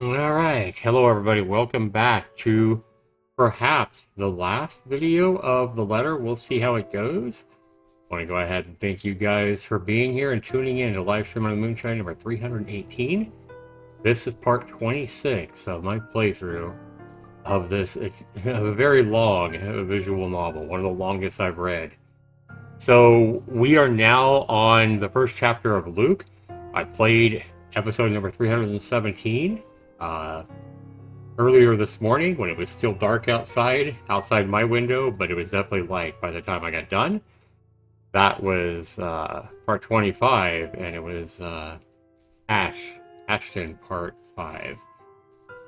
All right. Hello, everybody. Welcome back to perhaps the last video of the letter. We'll see how it goes. I want to go ahead and thank you guys for being here and tuning in to LiveStream on the Moonshine number 318. This is part 26 of my playthrough of this a very long visual novel, one of the longest I've read. So we are now on the first chapter of Luke. I played episode number 317. Earlier this morning when it was still dark outside my window, but it was definitely light by the time I got done. That was part 25, and it was Ashton part 5.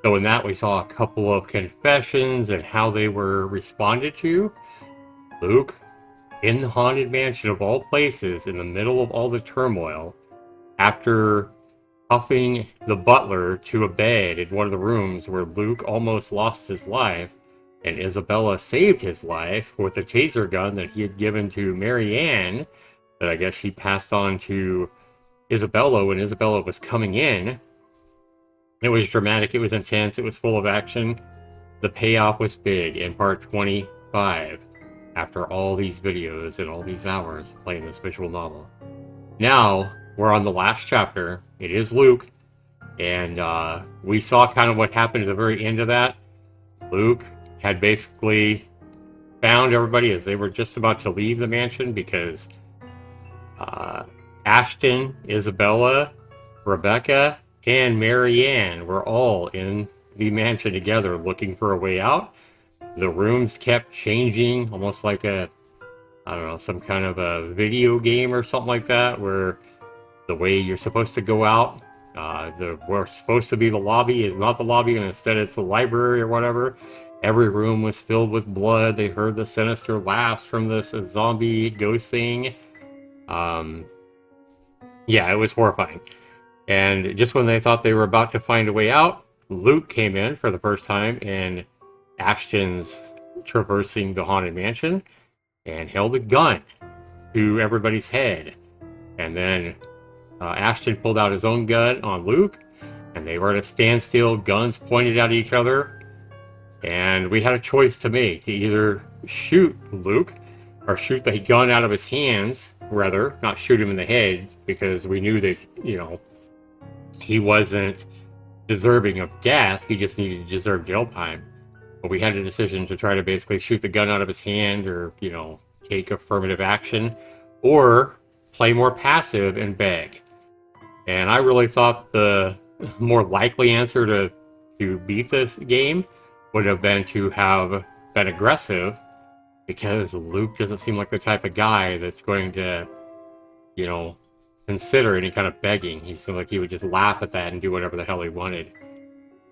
So in that we saw a couple of confessions and how they were responded to. Luke, in the Haunted Mansion of all places, in the middle of all the turmoil, after cuffing the butler to a bed in one of the rooms where Luke almost lost his life, and Isabella saved his life with a taser gun that he had given to Marianne, that I guess she passed on to Isabella when Isabella was coming in. It was dramatic, it was intense, it was full of action. The payoff was big in part 25, after all these videos and all these hours playing this visual novel. Now, we're on the last chapter. It is Luke, and we saw kind of what happened at the very end of that. Luke had basically found everybody as they were just about to leave the mansion because Ashton, Isabella, Rebecca, and Marianne were all in the mansion together looking for a way out. The rooms kept changing, almost like I don't know, some kind of a video game or something like that, where the way you're supposed to go out, where supposed to be the lobby is not the lobby, and instead it's the library or whatever. Every room was filled with blood. They heard the sinister laughs from this zombie ghost thing. Yeah, it was horrifying. And just when they thought they were about to find a way out, Luke came in for the first time in Ashton's traversing the Haunted Mansion and held a gun to everybody's head. And then Ashton pulled out his own gun on Luke, and they were at a standstill, guns pointed at each other. And we had a choice to make: to either shoot Luke or shoot the gun out of his hands, rather, not shoot him in the head, because we knew that, he wasn't deserving of death, he just needed to deserve jail time. But we had a decision to try to basically shoot the gun out of his hand, or, take affirmative action, or play more passive and beg. And I really thought the more likely answer to beat this game would have been to have been aggressive, because Luke doesn't seem like the type of guy that's going to, consider any kind of begging. He seemed like he would just laugh at that and do whatever the hell he wanted.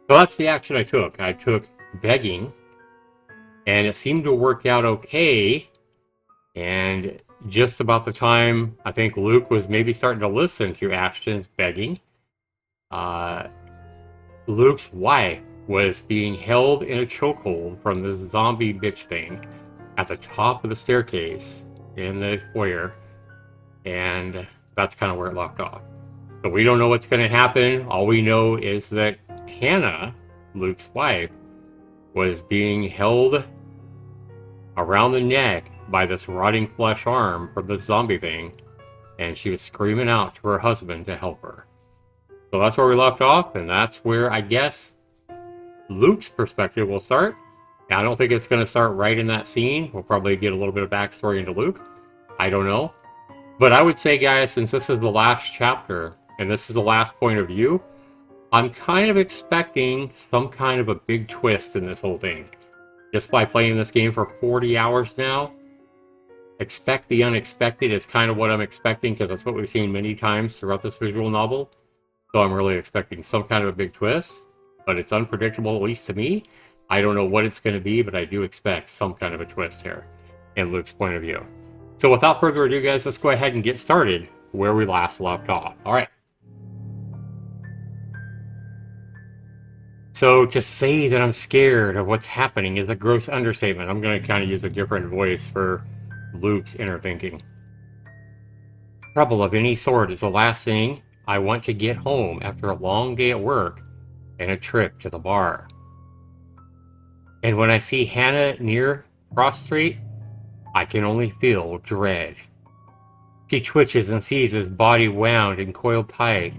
So that's the action I took. I took begging, and it seemed to work out okay. And just about the time I think Luke was maybe starting to listen to Ashton's begging, Luke's wife was being held in a chokehold from this zombie bitch thing at the top of the staircase in the foyer, and that's kind of where it left off. So we don't know what's going to happen. All we know is that Hannah, Luke's wife, was being held around the neck by this rotting flesh arm from this zombie thing, and she was screaming out to her husband to help her. So that's where we left off, and that's where I guess Luke's perspective will start. Now, I don't think it's going to start right in that scene. We'll probably get a little bit of backstory into Luke. I don't know. But I would say, guys, since this is the last chapter, and this is the last point of view, I'm kind of expecting some kind of a big twist in this whole thing. Just by playing this game for 40 hours now, expect the unexpected is kind of what I'm expecting, because that's what we've seen many times throughout this visual novel. So I'm really expecting some kind of a big twist, but it's unpredictable, at least to me. I don't know what it's going to be, but I do expect some kind of a twist here in Luke's point of view. So without further ado, guys, let's go ahead and get started where we last left off. All right. So to say that I'm scared of what's happening is a gross understatement. I'm going to kind of use a different voice for Luke's inner thinking. Trouble of any sort is the last thing I want to get home after a long day at work and a trip to the bar. And when I see Hannah near prostrate, I can only feel dread. She twitches and sees his body wound and coiled tight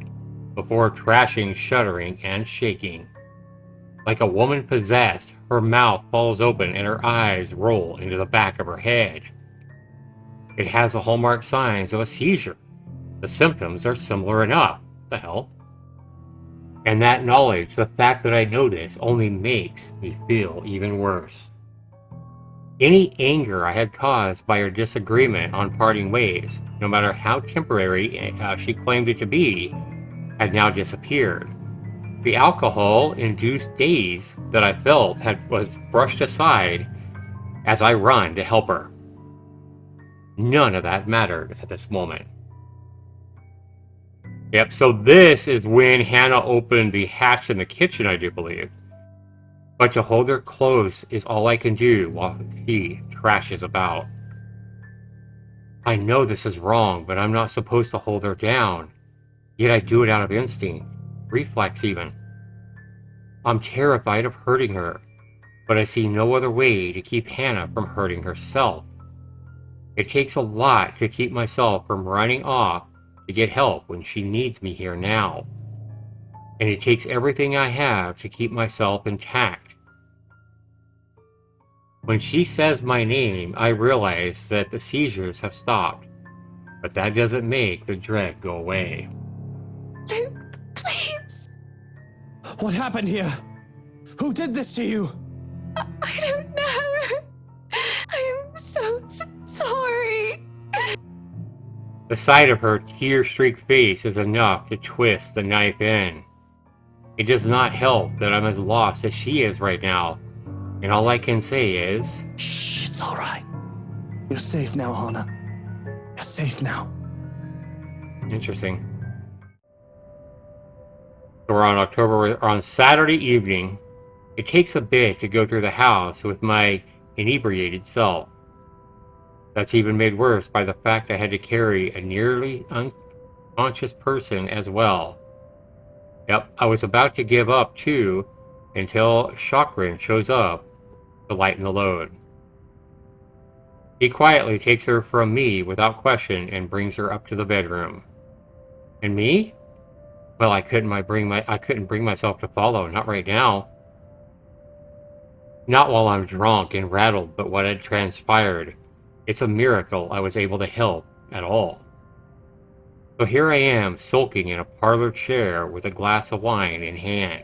before crashing, shuddering, and shaking. Like a woman possessed, her mouth falls open and her eyes roll into the back of her head. It has the hallmark signs of a seizure. The symptoms are similar enough. The hell? And that knowledge, the fact that I know this, only makes me feel even worse. Any anger I had caused by her disagreement on parting ways, no matter how temporary she claimed it to be, had now disappeared. The alcohol-induced daze that I felt was brushed aside as I run to help her. None of that mattered at this moment. Yep, so this is when Hannah opened the hatch in the kitchen, I do believe. But to hold her close is all I can do while she trashes about. I know this is wrong, but I'm not supposed to hold her down. Yet I do it out of instinct, reflex even. I'm terrified of hurting her, but I see no other way to keep Hannah from hurting herself. It takes a lot to keep myself from running off to get help when she needs me here now. And it takes everything I have to keep myself intact. When she says my name, I realize that the seizures have stopped, but that doesn't make the dread go away. Luke, please. What happened here? Who did this to you? I don't know. I am so sorry. The sight of her tear-streaked face is enough to twist the knife in. It does not help that I'm as lost as she is right now, and all I can say is... Shh, it's all right. You're safe now, Hannah. You're safe now. Interesting. So we're on Saturday evening. It takes a bit to go through the house with my inebriated self. That's even made worse by the fact I had to carry a nearly unconscious person as well. Yep, I was about to give up too until Chakran shows up to lighten the load. He quietly takes her from me without question and brings her up to the bedroom. And me? Well, I couldn't bring myself to follow, not right now. Not while I'm drunk and rattled, but what had transpired. It's a miracle I was able to help at all. So here I am, sulking in a parlor chair with a glass of wine in hand.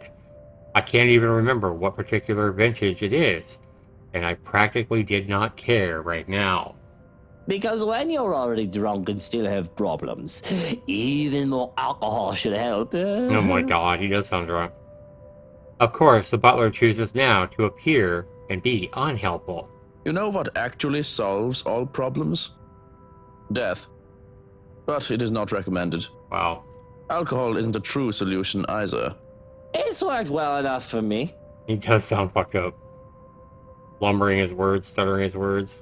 I can't even remember what particular vintage it is, and I practically did not care right now. Because when you're already drunk and still have problems, even more alcohol should help. Oh my god, he does sound drunk. Of course, the butler chooses now to appear and be unhelpful. You know what actually solves all problems? Death. But it is not recommended. Wow. Alcohol isn't a true solution either. It's worked well enough for me. He does sound fucked up. Lumbering his words, stuttering his words.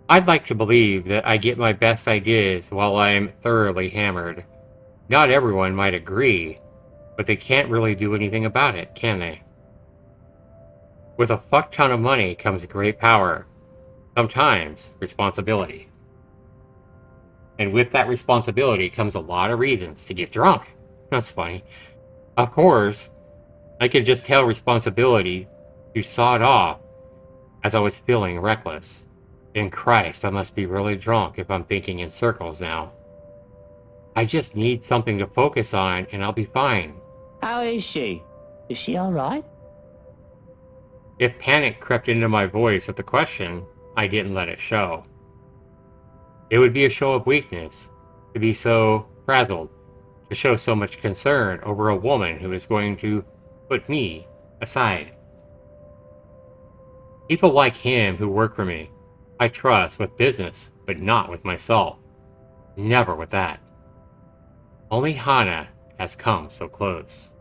I'd like to believe that I get my best ideas while I'm thoroughly hammered. Not everyone might agree, but they can't really do anything about it, can they? With a fuck ton of money comes great power. Sometimes responsibility. And with that responsibility comes a lot of reasons to get drunk. That's funny. Of course, I could just tell responsibility to sod off as I was feeling reckless. In Christ, I must be really drunk if I'm thinking in circles now. I just need something to focus on and I'll be fine. How is she? Is she alright? If panic crept into my voice at the question, I didn't let it show. It would be a show of weakness to be so frazzled, to show so much concern over a woman who is going to put me aside. People like him who work for me, I trust with business, but not with myself. Never with that. Only Hannah has come so close.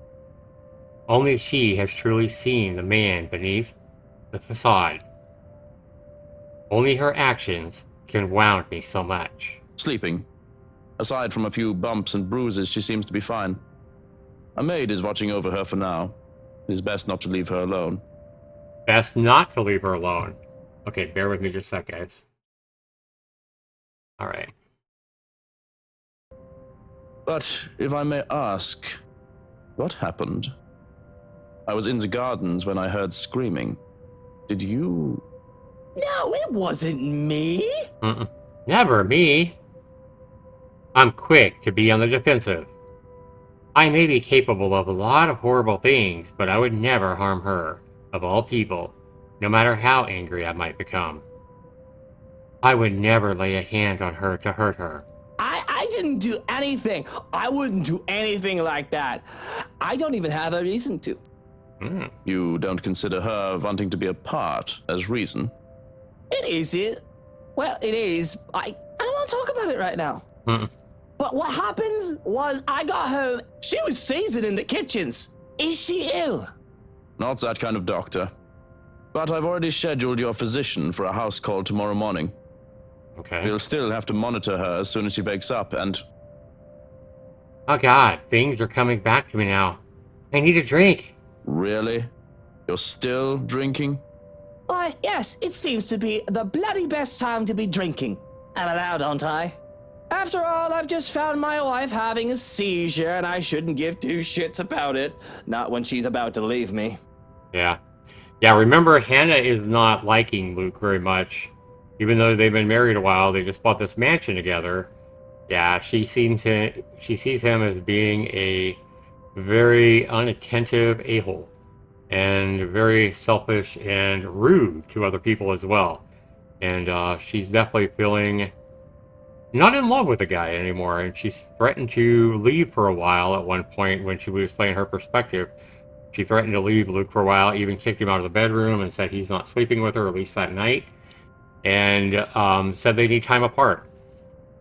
Only she has truly seen the man beneath the facade. Only her actions can wound me so much. Sleeping. Aside from a few bumps and bruises, she seems to be fine. A maid is watching over her for now. It is best not to leave her alone. Best not to leave her alone. Okay, bear with me just a sec, guys. Alright. But if I may ask, what happened? I was in the gardens when I heard screaming. Did you... No, it wasn't me. Never me. I'm quick to be on the defensive. I may be capable of a lot of horrible things, but I would never harm her, of all people, no matter how angry I might become. I would never lay a hand on her to hurt her. I didn't do anything. I wouldn't do anything like that. I don't even have a reason to. You don't consider her wanting to be a part as reason? It is it. Well, it is. I don't want to talk about it right now. But what happens was I got home. She was seasoned in the kitchens. Is she ill? Not that kind of doctor. But I've already scheduled your physician for a house call tomorrow morning. Okay. We'll still have to monitor her as soon as she wakes up and... Oh god, things are coming back to me now. I need a drink. Really? You're still drinking? Why, yes, it seems to be the bloody best time to be drinking. I'm allowed, aren't I? After all, I've just found my wife having a seizure, and I shouldn't give two shits about it. Not when she's about to leave me. Yeah. Yeah, remember, Hannah is not liking Luke very much. Even though they've been married a while, they just bought this mansion together. Yeah, she sees him as being a very unattentive a-hole. And very selfish and rude to other people as well. And she's definitely feeling not in love with the guy anymore. And she's threatened to leave for a while at one point when she was playing her perspective. She threatened to leave Luke for a while, even kicked him out of the bedroom and said he's not sleeping with her, at least that night. And said they need time apart.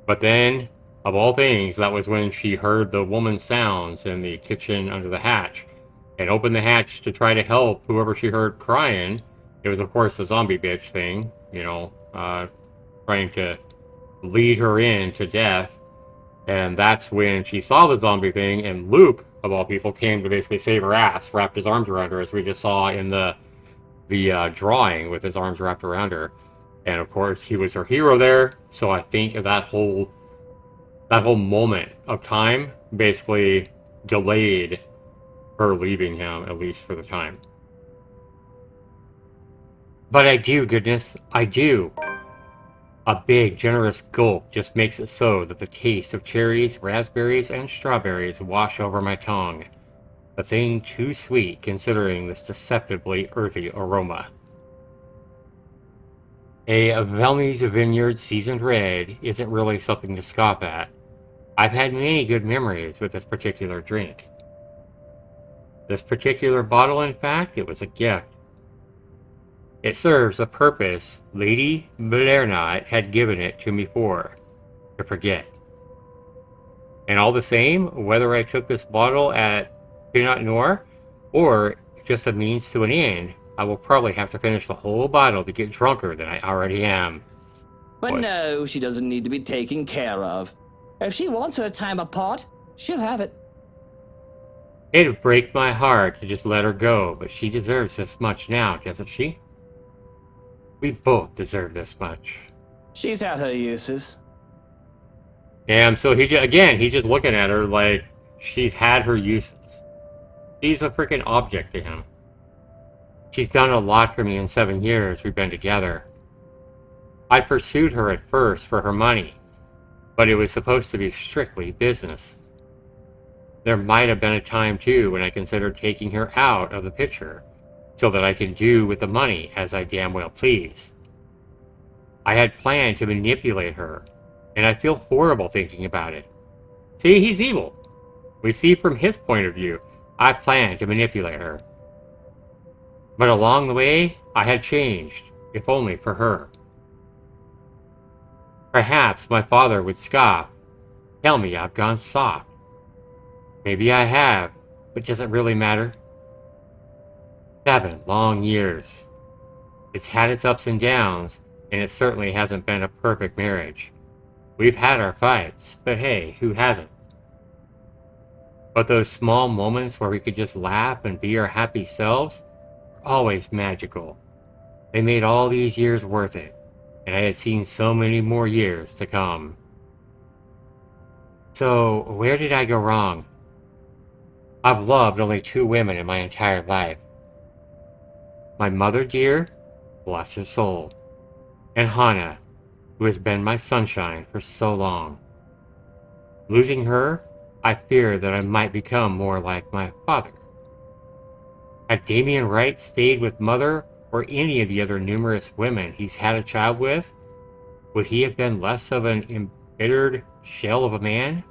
But then, of all things, that was when she heard the woman's sounds in the kitchen under the hatch. And opened the hatch to try to help whoever she heard crying. It was, of course, the zombie bitch thing, you know, trying to lead her in to death. And that's when she saw the zombie thing, and Luke, of all people, came to basically save her ass, wrapped his arms around her, as we just saw in the drawing, with his arms wrapped around her. And of course, he was her hero there. So I think that whole moment of time basically delayed her leaving him, at least for the time. But I do, goodness, I do. A big, generous gulp just makes it so that the taste of cherries, raspberries, and strawberries wash over my tongue. A thing too sweet considering this deceptively earthy aroma. A Velmy's Vineyard Seasoned Red isn't really something to scoff at. I've had many good memories with this particular drink. This particular bottle, in fact, it was a gift. It serves a purpose Lady Bernard had given it to me for, to forget. And all the same, whether I took this bottle at Pinot Noir, or just a means to an end, I will probably have to finish the whole bottle to get drunker than I already am. But What? no, she doesn't need to be taken care of. If she wants her time apart, she'll have it. It'd break my heart to just let her go, but she deserves this much now, doesn't she? We both deserve this much. She's had her uses. And so he's just looking at her like she's had her uses. She's a freaking object to him. She's done a lot for me in 7 years we've been together. I pursued her at first for her money, but it was supposed to be strictly business. There might have been a time, too, when I considered taking her out of the picture, so that I can do with the money as I damn well please. I had planned to manipulate her, and I feel horrible thinking about it. See, he's evil. We see from his point of view, I planned to manipulate her. But along the way, I had changed, if only for her. Perhaps my father would scoff, tell me I've gone soft. Maybe I have, but does it really matter? 7 long years. It's had its ups and downs, and it certainly hasn't been a perfect marriage. We've had our fights, but hey, who hasn't? But those small moments where we could just laugh and be our happy selves were always magical. They made all these years worth it, and I had seen so many more years to come. So, where did I go wrong? I've loved only 2 women in my entire life. My mother dear, bless her soul, and Hannah, who has been my sunshine for so long. Losing her, I fear that I might become more like my father. Had Damien Wright stayed with Mother or any of the other numerous women he's had a child with, would he have been less of an embittered shell of a man?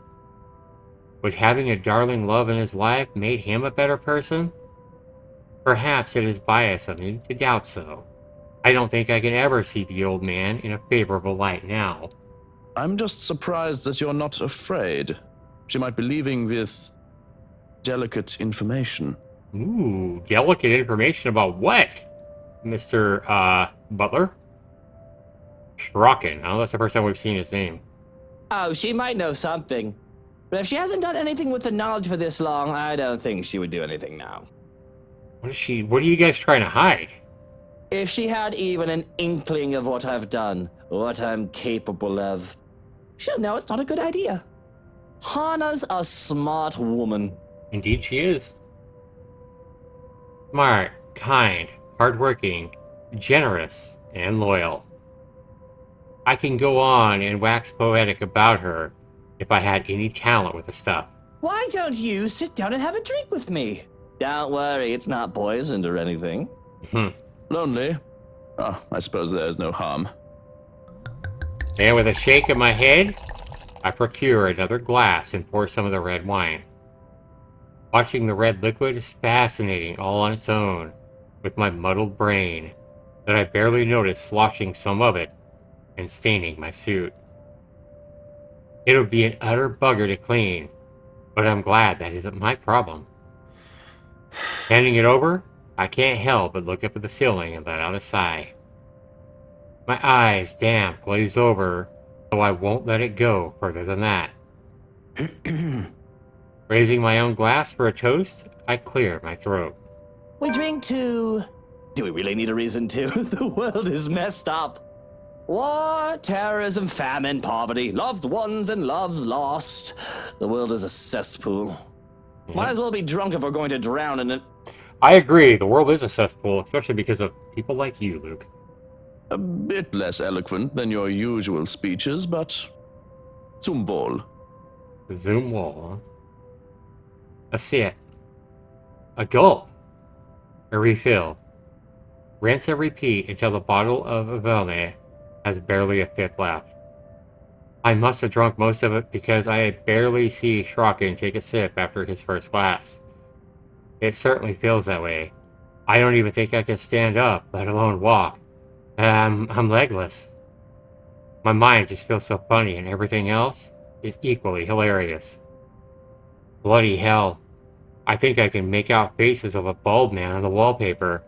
Would having a darling love in his life made him a better person? Perhaps it is bias of me to doubt so. I don't think I can ever see the old man in a favorable light now. I'm just surprised that you're not afraid. She might be leaving with delicate information. Ooh, delicate information about what, Mr. Butler? Shrocken. Oh, that's the first time we've seen his name. Oh, she might know something. But if she hasn't done anything with the knowledge for this long, I don't think she would do anything now. What are you guys trying to hide? If she had even an inkling of what I've done, what I'm capable of, she'll know it's not a good idea. Hannah's a smart woman. Indeed she is. Smart, kind, hardworking, generous, and loyal. I can go on and wax poetic about her if I had any talent with the stuff. Why don't you sit down and have a drink with me? Don't worry, it's not poisoned or anything. Lonely? Oh, I suppose there's no harm. And with a shake of my head, I procure another glass and pour some of the red wine. Watching the red liquid is fascinating all on its own, with my muddled brain, that I barely noticed sloshing some of it and staining my suit. It would be an utter bugger to clean, but I'm glad that isn't my problem. Handing it over, I can't help but look up at the ceiling and let out a sigh. My eyes, damp, glaze over, though I won't let it go further than that. Raising my own glass for a toast, I clear my throat. We drink to... Do we really need a reason to? The world is messed up. War, terrorism, famine, poverty, loved ones and love lost. The world is a cesspool. Might as well be drunk if we're going to drown in it. I agree, the world is a cesspool, especially because of people like you, Luke. A bit less eloquent than your usual speeches, but zum wohl. Zoom wall. A sip. A gulp. A refill. Rinse and repeat until the bottle of Avelme has barely a fifth left. I must have drunk most of it because I had barely see Shrocken take a sip after his first glass. It certainly feels that way. I don't even think I can stand up, let alone walk. I'm legless. My mind just feels so funny and everything else is equally hilarious. Bloody hell. I think I can make out faces of a bald man on the wallpaper.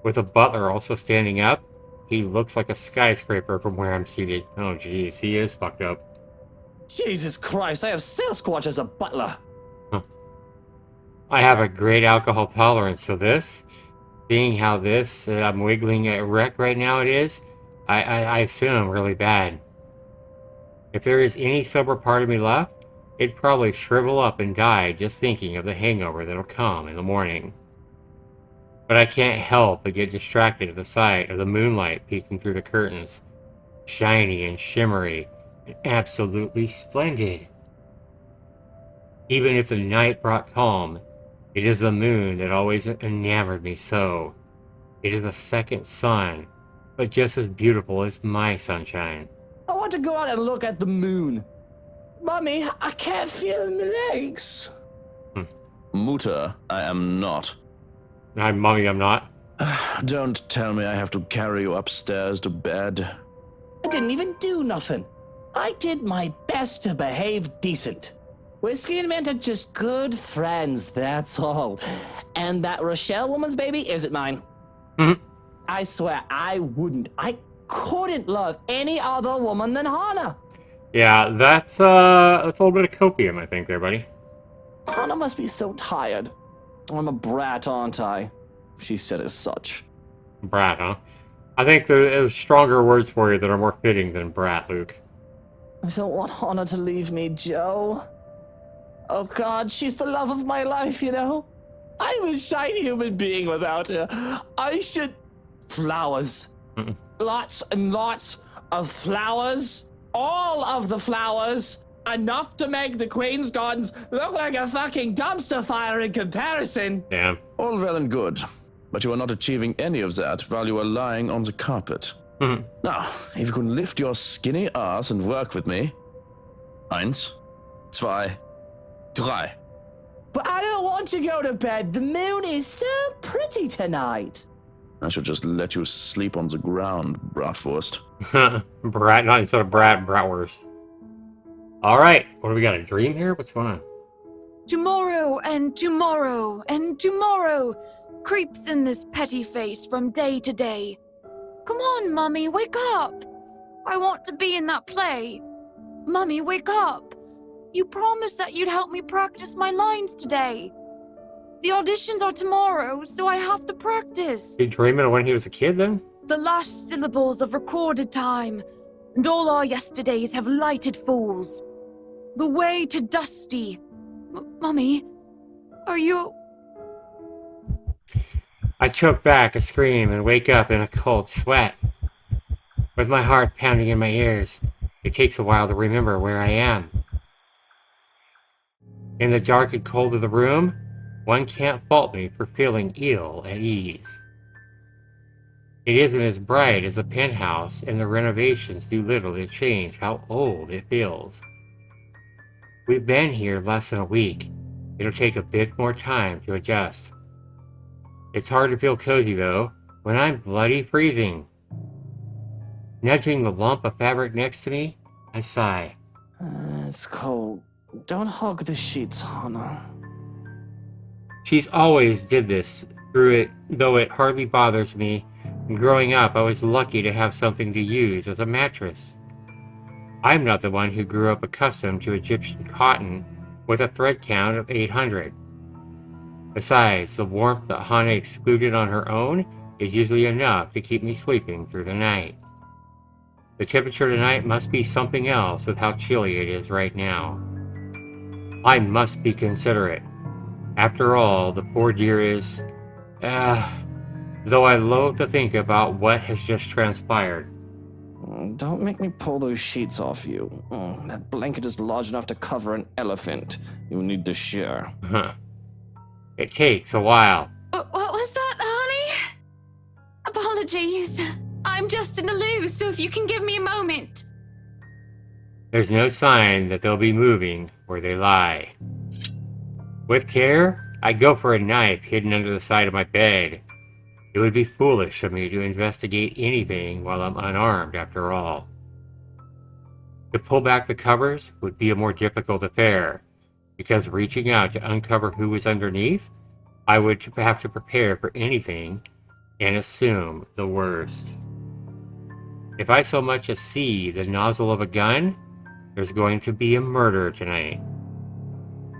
With the butler also standing up, he looks like a skyscraper from where I'm seated. Oh jeez, he is fucked up. Jesus Christ, I have Sasquatch as a butler. I have a great alcohol tolerance, so this, seeing how this, I'm wiggling a wreck right now it is, I assume really bad. If there is any sober part of me left, it'd probably shrivel up and die just thinking of the hangover that'll come in the morning. But I can't help but get distracted at the sight of the moonlight peeking through the curtains. Shiny and shimmery and absolutely splendid. Even if the night brought calm, it is the moon that always enamored me so. It is the second sun, but just as beautiful as my sunshine. I want to go out and look at the moon. Mommy, I can't feel my legs. Mutter, I am not. Mommy, I'm not. Don't tell me I have to carry you upstairs to bed. I didn't even do nothing. I did my best to behave decent. Whiskey and Mint are just good friends, that's all. And that Rochelle woman's baby isn't mine. I swear, I couldn't love any other woman than Hannah. Yeah, that's a little bit of copium, I think, there, buddy. Hana must be so tired. I'm a brat, aren't I? She said as such. Brat, huh? I think there's stronger words for you that are more fitting than brat, Luke. I don't want Hana to leave me, Joe. Oh God, she's the love of my life, you know? I'm a shy human being without her. I should... Flowers. Lots and lots of flowers. All of the flowers. Enough to make the Queen's Gardens look like a fucking dumpster fire in comparison. Damn. All well and good, but you are not achieving any of that while you are lying on the carpet. Now, if you can lift your skinny ass and work with me. 1, 2, 3. But I don't want to go to bed. The moon is so pretty tonight. I should just let you sleep on the ground, bratwurst. Brat, not instead of brat, bratwurst. Alright, what do we got? A dream here? What's going on? Tomorrow and tomorrow and tomorrow creeps in this petty face from day to day. Come on, Mummy, wake up. I want to be in that play. Mummy, wake up. You promised that you'd help me practice my lines today. The auditions are tomorrow, so I have to practice. He dreaming of when he was a kid then? The last syllables of recorded time, and all our yesterdays have lighted fools. The way to Dusty. Mummy, are you... I choke back a scream and wake up in a cold sweat. With my heart pounding in my ears, it takes a while to remember where I am. In the dark and cold of the room, one can't fault me for feeling ill at ease. It isn't as bright as a penthouse, and the renovations do little to change how old it feels. We've been here less than a week. It'll take a bit more time to adjust. It's hard to feel cozy, though, when I'm bloody freezing. Nudging the lump of fabric next to me, I sigh. It's cold. Don't hug the sheets, Hana. She's always did this through it, though it hardly bothers me. Growing up, I was lucky to have something to use as a mattress. I'm not the one who grew up accustomed to Egyptian cotton with a thread count of 800. Besides, the warmth that Hana excluded on her own is usually enough to keep me sleeping through the night. The temperature tonight must be something else with how chilly it is right now. I must be considerate. After all, the poor dear is... though I loathe to think about what has just transpired. Don't make me pull those sheets off you. That blanket is large enough to cover an elephant. You need to share. It takes a while. What was that, honey? Apologies. I'm just in the loo, so if you can give me a moment. There's no sign that they'll be moving where they lie. With care, I go for a knife hidden under the side of my bed. It would be foolish of me to investigate anything while I'm unarmed, after all. To pull back the covers would be a more difficult affair, because reaching out to uncover who was underneath, I would have to prepare for anything and assume the worst. If I so much as see the nozzle of a gun, there's going to be a murder tonight.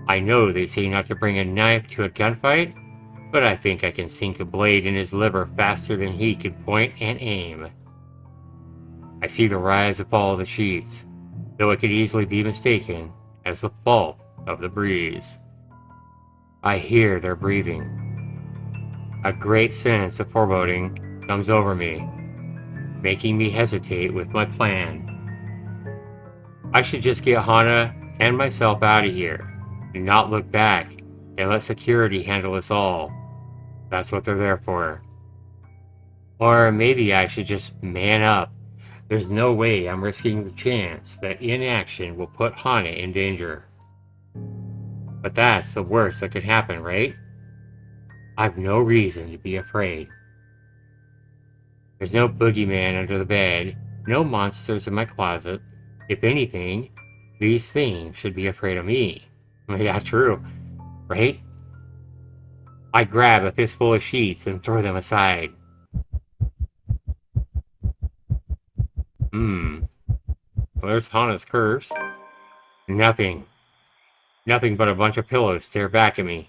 I know they say not to bring a knife to a gunfight, but I think I can sink a blade in his liver faster than he can point and aim. I see the rise and fall of the sheets, though it could easily be mistaken as the fault of the breeze. I hear their breathing. A great sense of foreboding comes over me, making me hesitate with my plan. I should just get Hana and myself out of here, and not look back, and let security handle us all. That's what they're there for. Or maybe I should just man up. There's no way I'm risking the chance that inaction will put Hana in danger. But that's the worst that could happen, right? I've no reason to be afraid. There's no boogeyman under the bed, no monsters in my closet. If anything, these things should be afraid of me. Yeah, true, right? I grab a fistful of sheets and throw them aside. Well, there's Hana's curves. Nothing. Nothing but a bunch of pillows stare back at me.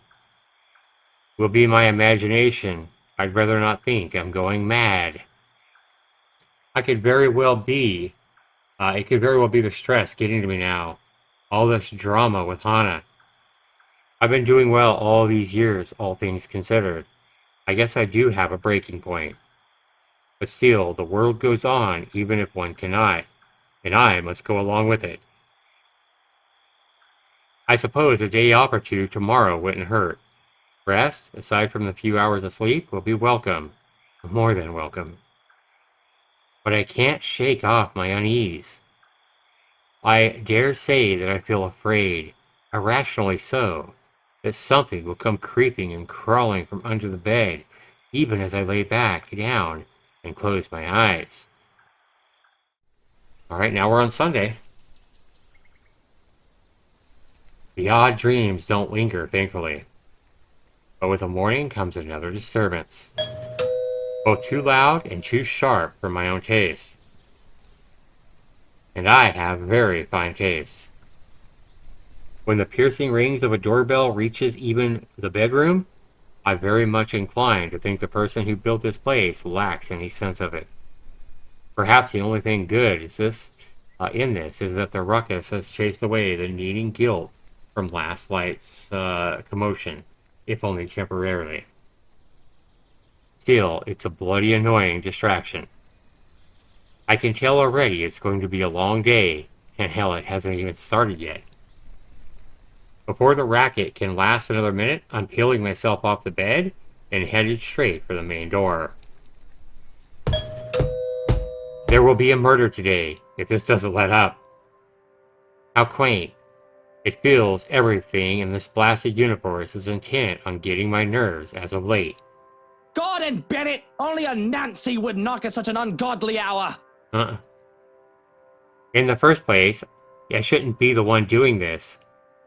Will be my imagination. I'd rather not think I'm going mad. I could very well be, it could very well be the stress getting to me now. All this drama with Hana. I've been doing well all these years, all things considered. I guess I do have a breaking point. But still, the world goes on even if one cannot, and I must go along with it. I suppose a day off or two tomorrow wouldn't hurt. Rest, aside from the few hours of sleep, will be welcome. More than welcome. But I can't shake off my unease. I dare say that I feel afraid, irrationally so, that something will come creeping and crawling from under the bed, even as I lay back down and close my eyes. Alright, now we're on Sunday. The odd dreams don't linger, thankfully. But with the morning comes another disturbance. Both too loud and too sharp for my own taste. And I have very fine taste. When the piercing rings of a doorbell reaches even the bedroom, I'm very much inclined to think the person who built this place lacks any sense of it. Perhaps the only thing good is in this is that the ruckus has chased away the kneading guilt from last night's commotion, if only temporarily. Still, it's a bloody annoying distraction. I can tell already it's going to be a long day, and hell, it hasn't even started yet. Before the racket can last another minute, I'm peeling myself off the bed and headed straight for the main door. There will be a murder today, if this doesn't let up. How quaint. It feels everything in this blasted universe is intent on getting my nerves as of late. Gordon Bennett! Only a Nancy would knock at such an ungodly hour! In the first place, I shouldn't be the one doing this.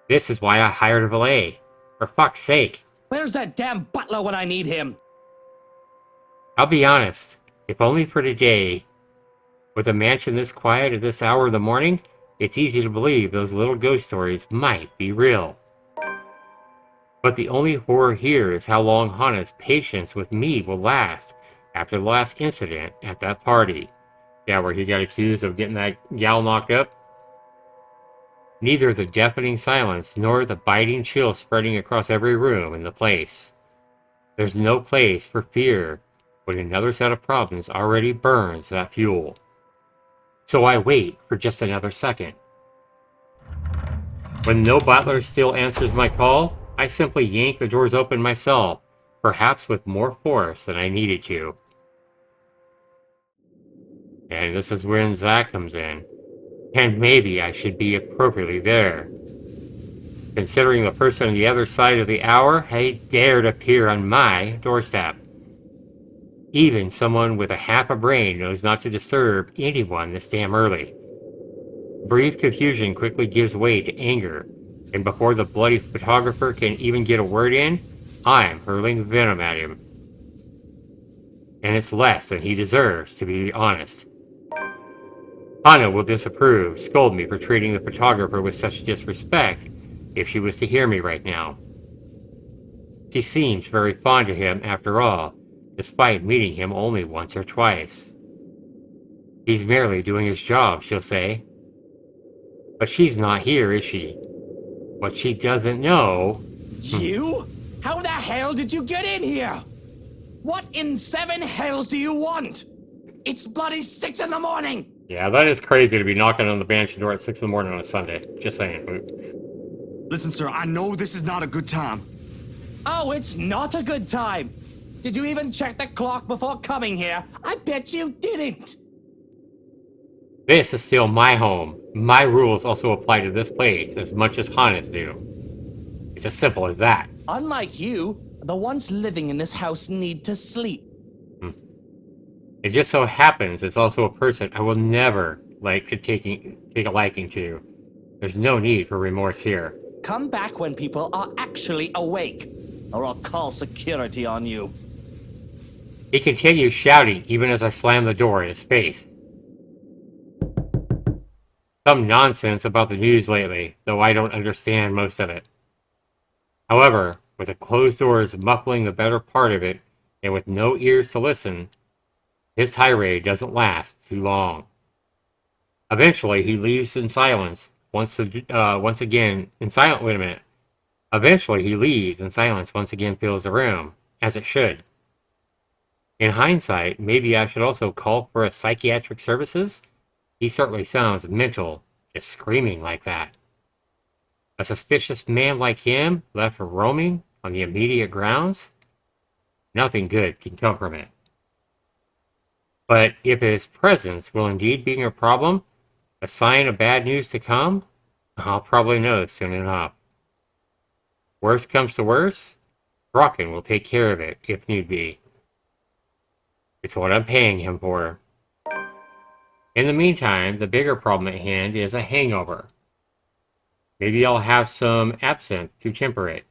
This is why I hired a valet. For fuck's sake. Where's that damn butler when I need him? I'll be honest, if only for today. With a mansion this quiet at this hour of the morning, it's easy to believe those little ghost stories might be real. But the only horror here is how long Hana's patience with me will last after the last incident at that party. Yeah, where he got accused of getting that gal knocked up. Neither the deafening silence nor the biting chill spreading across every room in the place. There's no place for fear when another set of problems already burns that fuel. So I wait for just another second. When no butler still answers my call, I simply yank the doors open myself, perhaps with more force than I needed to. And this is when Zach comes in. And maybe I should be appropriately there. Considering the person on the other side of the hour, I dared appear on my doorstep. Even someone with a half a brain knows not to disturb anyone this damn early. Brief confusion quickly gives way to anger, and before the bloody photographer can even get a word in, I'm hurling venom at him. And it's less than he deserves, to be honest. Hana will disapprove, scold me for treating the photographer with such disrespect, if she was to hear me right now. She seems very fond of him after all, despite meeting him only once or twice. He's merely doing his job, she'll say. But she's not here, is she? What she doesn't know... You? How the hell did you get in here? What in seven hells do you want? It's bloody 6 in the morning! Yeah, that is crazy to be knocking on the banshee door at 6 in the morning on a Sunday. Just saying. Listen, sir, I know this is not a good time. Oh, it's not a good time. Did you even check the clock before coming here? I bet you didn't. This is still my home. My rules also apply to this place as much as Hana's do. It's as simple as that. Unlike you, the ones living in this house need to sleep. It just so happens it's also a person I will never like to take a liking to. There's no need for remorse here. Come back when people are actually awake, or I'll call security on you. He continues shouting even as I slam the door in his face. Some nonsense about the news lately, though I don't understand most of it. However, with the closed doors muffling the better part of it, and with no ears to listen, his tirade doesn't last too long. Eventually, he leaves in silence. Once again, in silent. Wait a minute. Eventually, he leaves, and silence once again fills the room, as it should. In hindsight, maybe I should also call for a psychiatric services. He certainly sounds mental, just screaming like that. A suspicious man like him, left roaming on the immediate grounds? Nothing good can come from it. But if his presence will indeed be a problem, a sign of bad news to come, I'll probably know soon enough. Worst comes to worst, Brocken will take care of it if need be. It's what I'm paying him for. In the meantime, the bigger problem at hand is a hangover. Maybe I'll have some absinthe to temper it.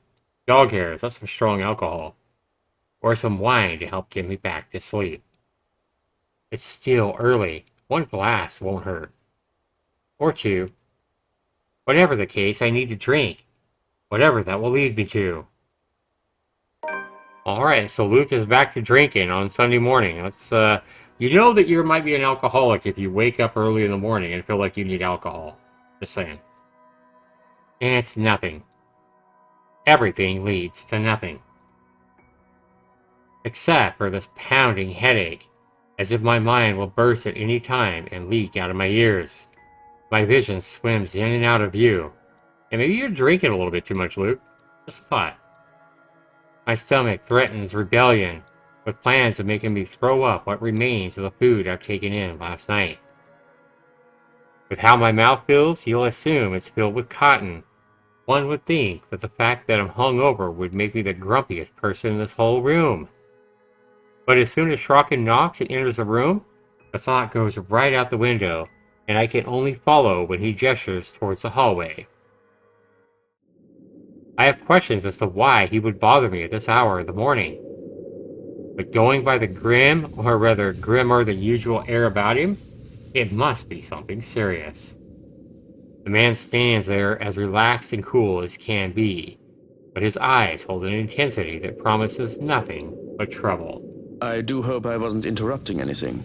Dog hairs, that's some strong alcohol. Or some wine to help get me back to sleep. It's still early. One glass won't hurt. Or two. Whatever the case, I need to drink. Whatever that will lead me to. Alright, so Luke is back to drinking on Sunday morning. Let's, you know that you might be an alcoholic if you wake up early in the morning and feel like you need alcohol. Just saying. And it's nothing. Everything leads to nothing. Except for this pounding headache, as if my mind will burst at any time and leak out of my ears. My vision swims in and out of view. And maybe you're drinking a little bit too much, Luke. Just a thought. My stomach threatens rebellion, with plans of making me throw up what remains of the food I've taken in last night. With how my mouth feels, you'll assume it's filled with cotton. One would think that the fact that I'm hungover would make me the grumpiest person in this whole room. But as soon as Shrocken knocks and enters the room, the thought goes right out the window, and I can only follow when he gestures towards the hallway. I have questions as to why he would bother me at this hour of the morning. But going by the grim, or rather grimmer than usual air about him, it must be something serious. The man stands there as relaxed and cool as can be, but his eyes hold an intensity that promises nothing but trouble. I do hope I wasn't interrupting anything.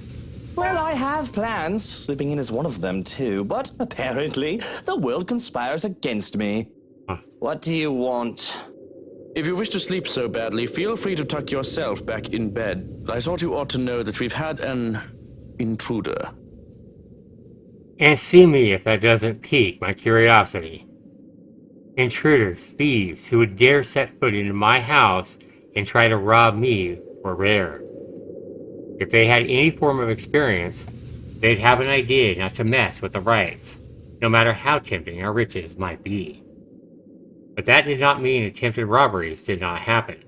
Well, I have plans. Sleeping in is one of them, too. But apparently, the world conspires against me. Huh. What do you want? If you wish to sleep so badly, feel free to tuck yourself back in bed. I thought you ought to know that we've had an intruder. And see me if that doesn't pique my curiosity. Intruders, thieves who would dare set foot into my house and try to rob me were rare. If they had any form of experience, they'd have an idea not to mess with the rights, no matter how tempting our riches might be. But that did not mean attempted robberies did not happen.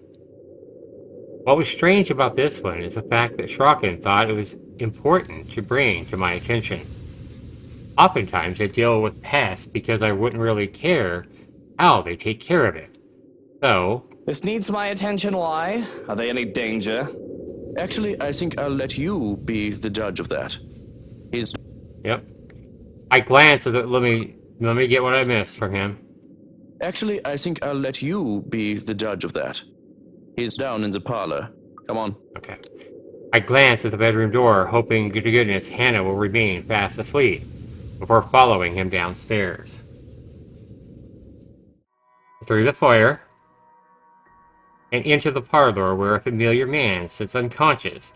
What was strange about this one is the fact that Shrocken thought it was important to bring to my attention. Oftentimes I deal with pests because I wouldn't really care how they take care of it. So... This needs my attention, why? Are they any danger? Actually, I think I'll let you be the judge of that. Yep. I glance at it. Let me get what I missed from him. Actually, I think I'll let you be the judge of that. He's down in the parlor. Come on. Okay. I glance at the bedroom door, hoping to goodness Hannah will remain fast asleep, before following him downstairs. Through the foyer, and into the parlor where a familiar man sits unconscious,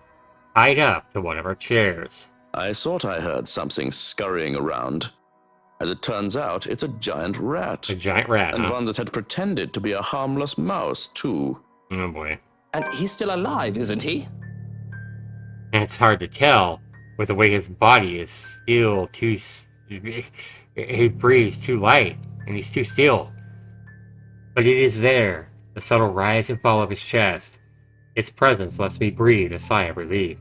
tied up to one of our chairs. I thought I heard something scurrying around. As it turns out, it's a giant rat. A giant rat, And huh? one that had pretended to be a harmless mouse, too. Oh boy. And he's still alive, isn't he? And it's hard to tell, with the way his body is still too... He breathes too light, and he's too still. But it is there, the subtle rise and fall of his chest. Its presence lets me breathe a sigh of relief.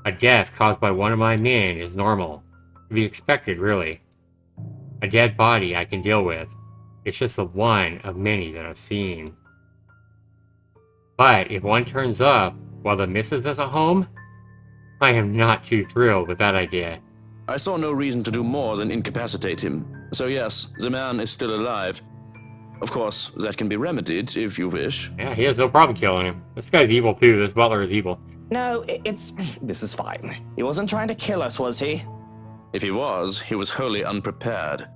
A death caused by one of my men is normal. To be expected, really. A dead body I can deal with. It's just the one of many that I've seen. But if one turns up while the missus is at home, I am not too thrilled with that idea. I saw no reason to do more than incapacitate him. So yes, the man is still alive. Of course, that can be remedied if you wish. Yeah, he has no problem killing him. This guy's evil too. This butler is evil. No, this is fine. He wasn't trying to kill us, was he? If he was wholly unprepared.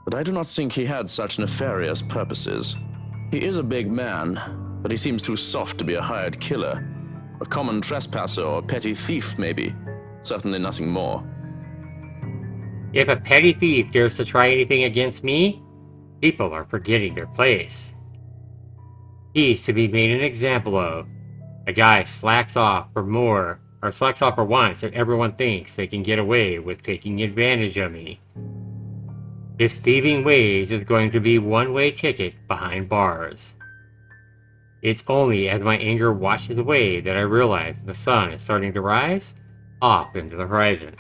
But I do not think he had such nefarious purposes. He is a big man, but he seems too soft to be a hired killer. A common trespasser or petty thief, maybe. Certainly nothing more. If a petty thief dares to try anything against me, people are forgetting their place. He's to be made an example of. A guy slacks off for once and everyone thinks they can get away with taking advantage of me. His thieving ways is going to be one-way ticket behind bars. It's only as my anger washes away that I realize the sun is starting to rise off into the horizon.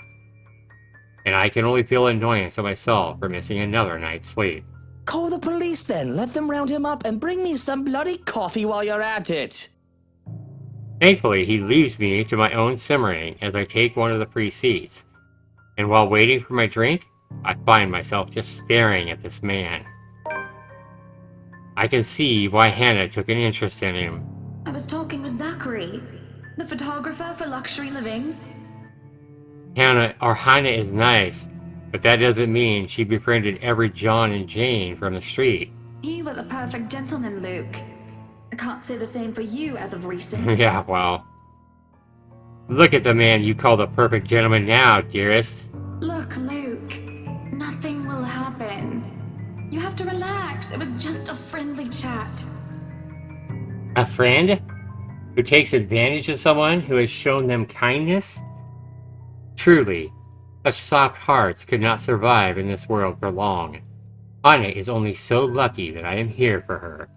And I can only feel annoyance at myself for missing another night's sleep. Call the police then. Let them round him up and bring me some bloody coffee while you're at it. Thankfully, he leaves me to my own simmering as I take one of the free seats. And while waiting for my drink, I find myself just staring at this man. I can see why Hannah took an interest in him. I was talking with Zachary, the photographer for Luxury Living. Hannah is nice, but that doesn't mean she befriended every John and Jane from the street. He was a perfect gentleman, Luke. I can't say the same for you as of recent. Yeah, well. Look at the man you call the perfect gentleman now, dearest. Look, Luke. Nothing will happen. You have to relax. It was just a friendly chat. A friend? Who takes advantage of someone who has shown them kindness? Truly, such soft hearts could not survive in this world for long. Anna is only so lucky that I am here for her.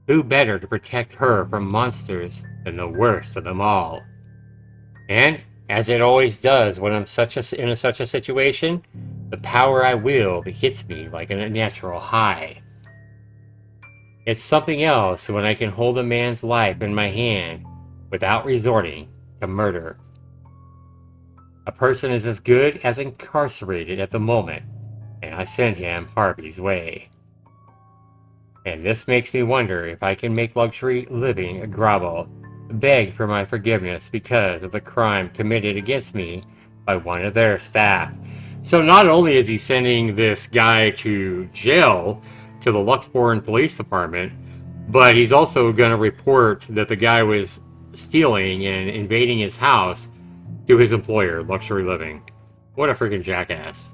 Who better to protect her from monsters than the worst of them all? And, as it always does when I'm in such a situation, the power I wield hits me like a natural high. It's something else when I can hold a man's life in my hand without resorting to murder. A person is as good as incarcerated at the moment, and I send him Harvey's way. And this makes me wonder if I can make Luxury Living grovel, beg for my forgiveness because of the crime committed against me by one of their staff. So not only is he sending this guy to jail, to the Luxborn Police Department, but he's also going to report that the guy was stealing and invading his house to his employer, Luxury Living. What a freaking jackass.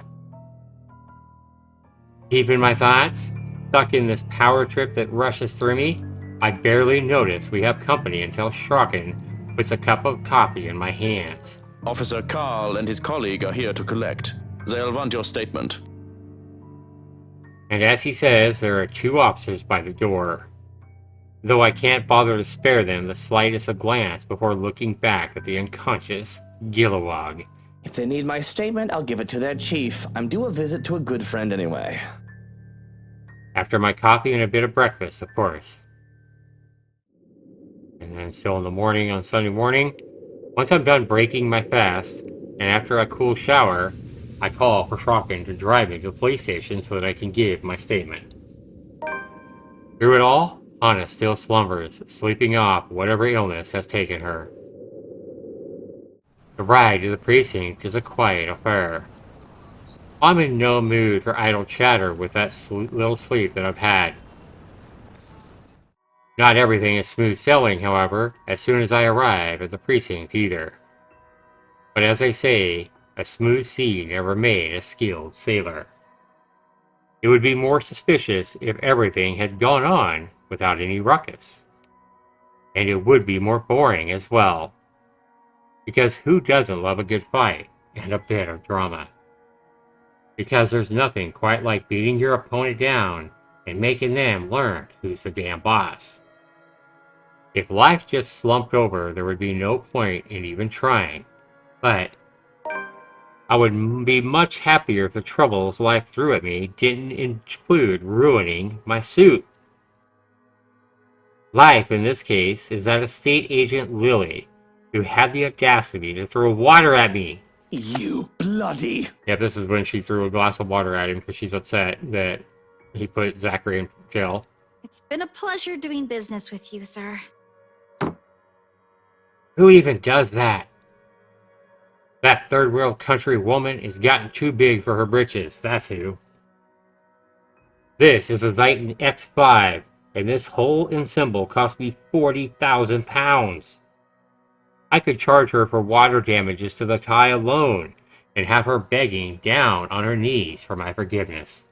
Deep in my thoughts, stuck in this power trip that rushes through me, I barely notice we have company until Schrocken puts a cup of coffee in my hands. Officer Carl and his colleague are here to collect. They'll want your statement. And as he says, there are two officers by the door. Though I can't bother to spare them the slightest of glance before looking back at the unconscious Gilowog. If they need my statement, I'll give it to their chief. I'm due a visit to a good friend anyway. After my coffee and a bit of breakfast, of course. And then still in the morning on Sunday morning, once I'm done breaking my fast, and after a cool shower, I call for Schrocken to drive me to the police station so that I can give my statement. Through it all, Anna still slumbers, sleeping off whatever illness has taken her. The ride to the precinct is a quiet affair. I'm in no mood for idle chatter with that little sleep that I've had. Not everything is smooth sailing, however, as soon as I arrive at the precinct either. But as they say, a smooth sea never made a skilled sailor. It would be more suspicious if everything had gone on without any ruckus. And it would be more boring as well. Because who doesn't love a good fight and a bit of drama? Because there's nothing quite like beating your opponent down and making them learn who's the damn boss. If life just slumped over, there would be no point in even trying. But I would be much happier if the troubles life threw at me didn't include ruining my suit. Life, in this case, is that estate agent Lily, who had the audacity to throw water at me You bloody... Yeah, this is when she threw a glass of water at him because she's upset that he put Zachary in jail. It's been a pleasure doing business with you, sir. Who even does that? That third world country woman has gotten too big for her britches, that's who. This is a Titan X5, and this whole ensemble cost me 40,000 pounds. I could charge her for water damages to the tie alone, and have her begging down on her knees for my forgiveness.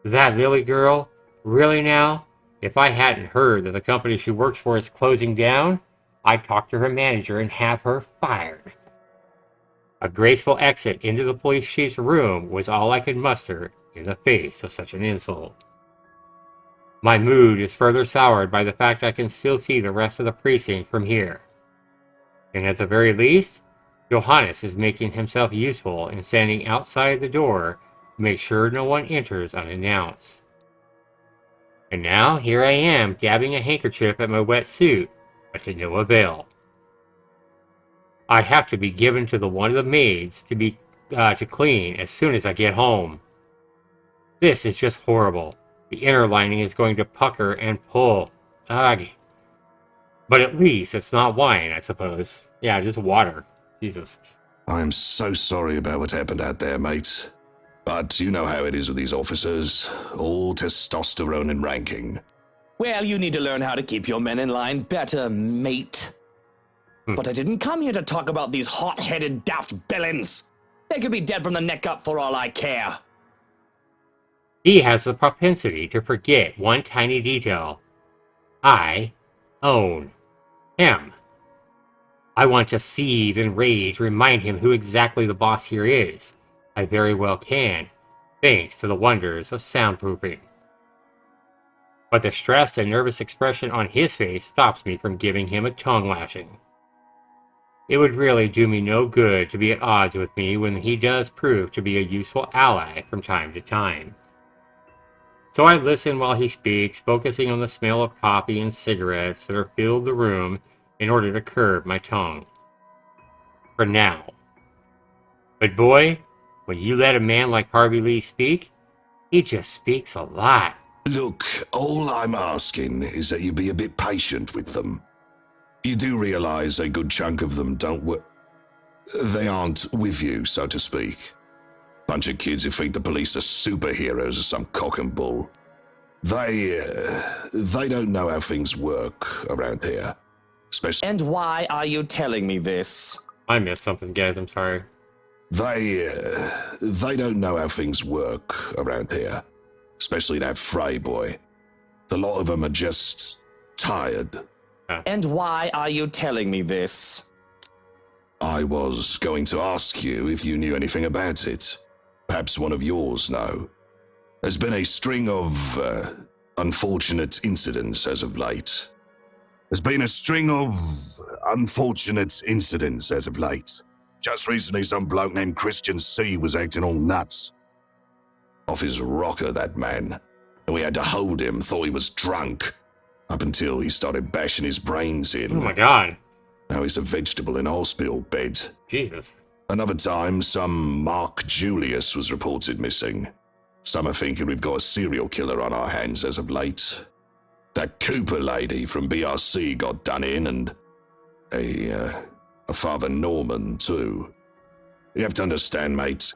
That Lily girl? Really now? If I hadn't heard that the company she works for is closing down, I'd talk to her manager and have her fired. A graceful exit into the police chief's room was all I could muster in the face of such an insult. My mood is further soured by the fact I can still see the rest of the precinct from here. And at the very least, Johannes is making himself useful in standing outside the door to make sure no one enters unannounced. And now here I am dabbing a handkerchief at my wet suit, but to no avail. I have to be given to one of the maids to clean as soon as I get home. This is just horrible. The inner lining is going to pucker and pull. Ugh. But at least it's not wine, I suppose. Yeah, just water. Jesus. I am so sorry about what happened out there, mate. But you know how it is with these officers. All testosterone and ranking. Well, you need to learn how to keep your men in line better, mate. But I didn't come here to talk about these hot-headed daft villains. They could be dead from the neck up for all I care. He has the propensity to forget one tiny detail. I own him. I want to seethe in rage, remind him who exactly the boss here is. I very well can, thanks to the wonders of soundproofing. But the stressed and nervous expression on his face stops me from giving him a tongue lashing. It would really do me no good to be at odds with me when he does prove to be a useful ally from time to time. So I listen while he speaks, focusing on the smell of coffee and cigarettes that are filled the room in order to curb my tongue. For now. But boy, when you let a man like Harvey Lee speak, he just speaks a lot. Look, all I'm asking is that you be a bit patient with them. You do realize a good chunk of them don't work. They aren't with you, so to speak. Bunch of kids who think the police are superheroes or some cock and bull. They don't know how things work around here. Especially. And why are you telling me this? I missed something, guys. I'm sorry. They don't know how things work around here. Especially that Frey boy. The lot of them are just tired. And why are you telling me this? I was going to ask you if you knew anything about it. Perhaps one of yours know. There's been a string of unfortunate incidents as of late. Just recently, some bloke named Christian C was acting all nuts. Off his rocker, that man. And we had to hold him, thought he was drunk. Up until he started bashing his brains in. Oh my god. Now he's a vegetable in a hospital bed. Jesus. Another time, some Mark Julius was reported missing. Some are thinking we've got a serial killer on our hands as of late. That Cooper lady from BRC got done in, and a Father Norman, too. You have to understand, mate.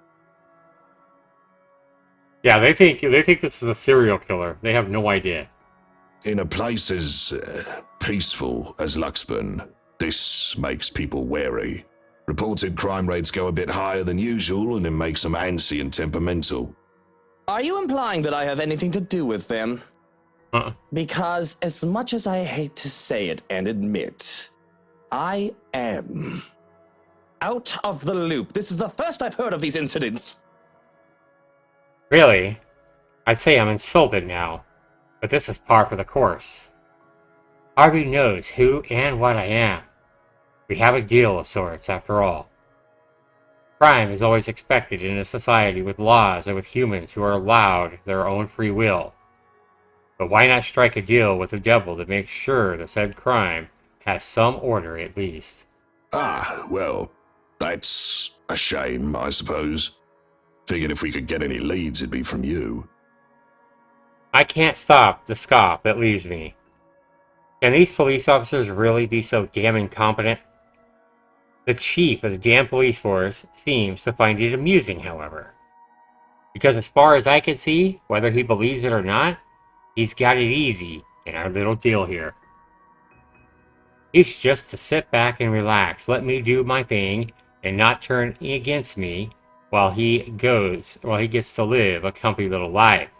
Yeah, they think this is a serial killer. They have no idea. In a place as peaceful as Luxburn, this makes people wary. Reported crime rates go a bit higher than usual, and it makes them antsy and temperamental. Are you implying that I have anything to do with them? Because as much as I hate to say it and admit, I am out of the loop. This is the first I've heard of these incidents. Really? I'd say I'm insulted now, but this is par for the course. Harvey knows who and what I am. We have a deal of sorts, after all. Crime is always expected in a society with laws and with humans who are allowed their own free will. But why not strike a deal with the devil to make sure that said crime has some order at least? Ah, well, That's a shame, I suppose. Figured if we could get any leads, it'd be from you. I can't stop the scoff that leaves me. Can these police officers really be so damn incompetent? The chief of the damn police force seems to find it amusing, however. Because as far as I can see, whether he believes it or not, he's got it easy in our little deal here. He's just to sit back and relax, let me do my thing, and not turn against me while he gets to live a comfy little life.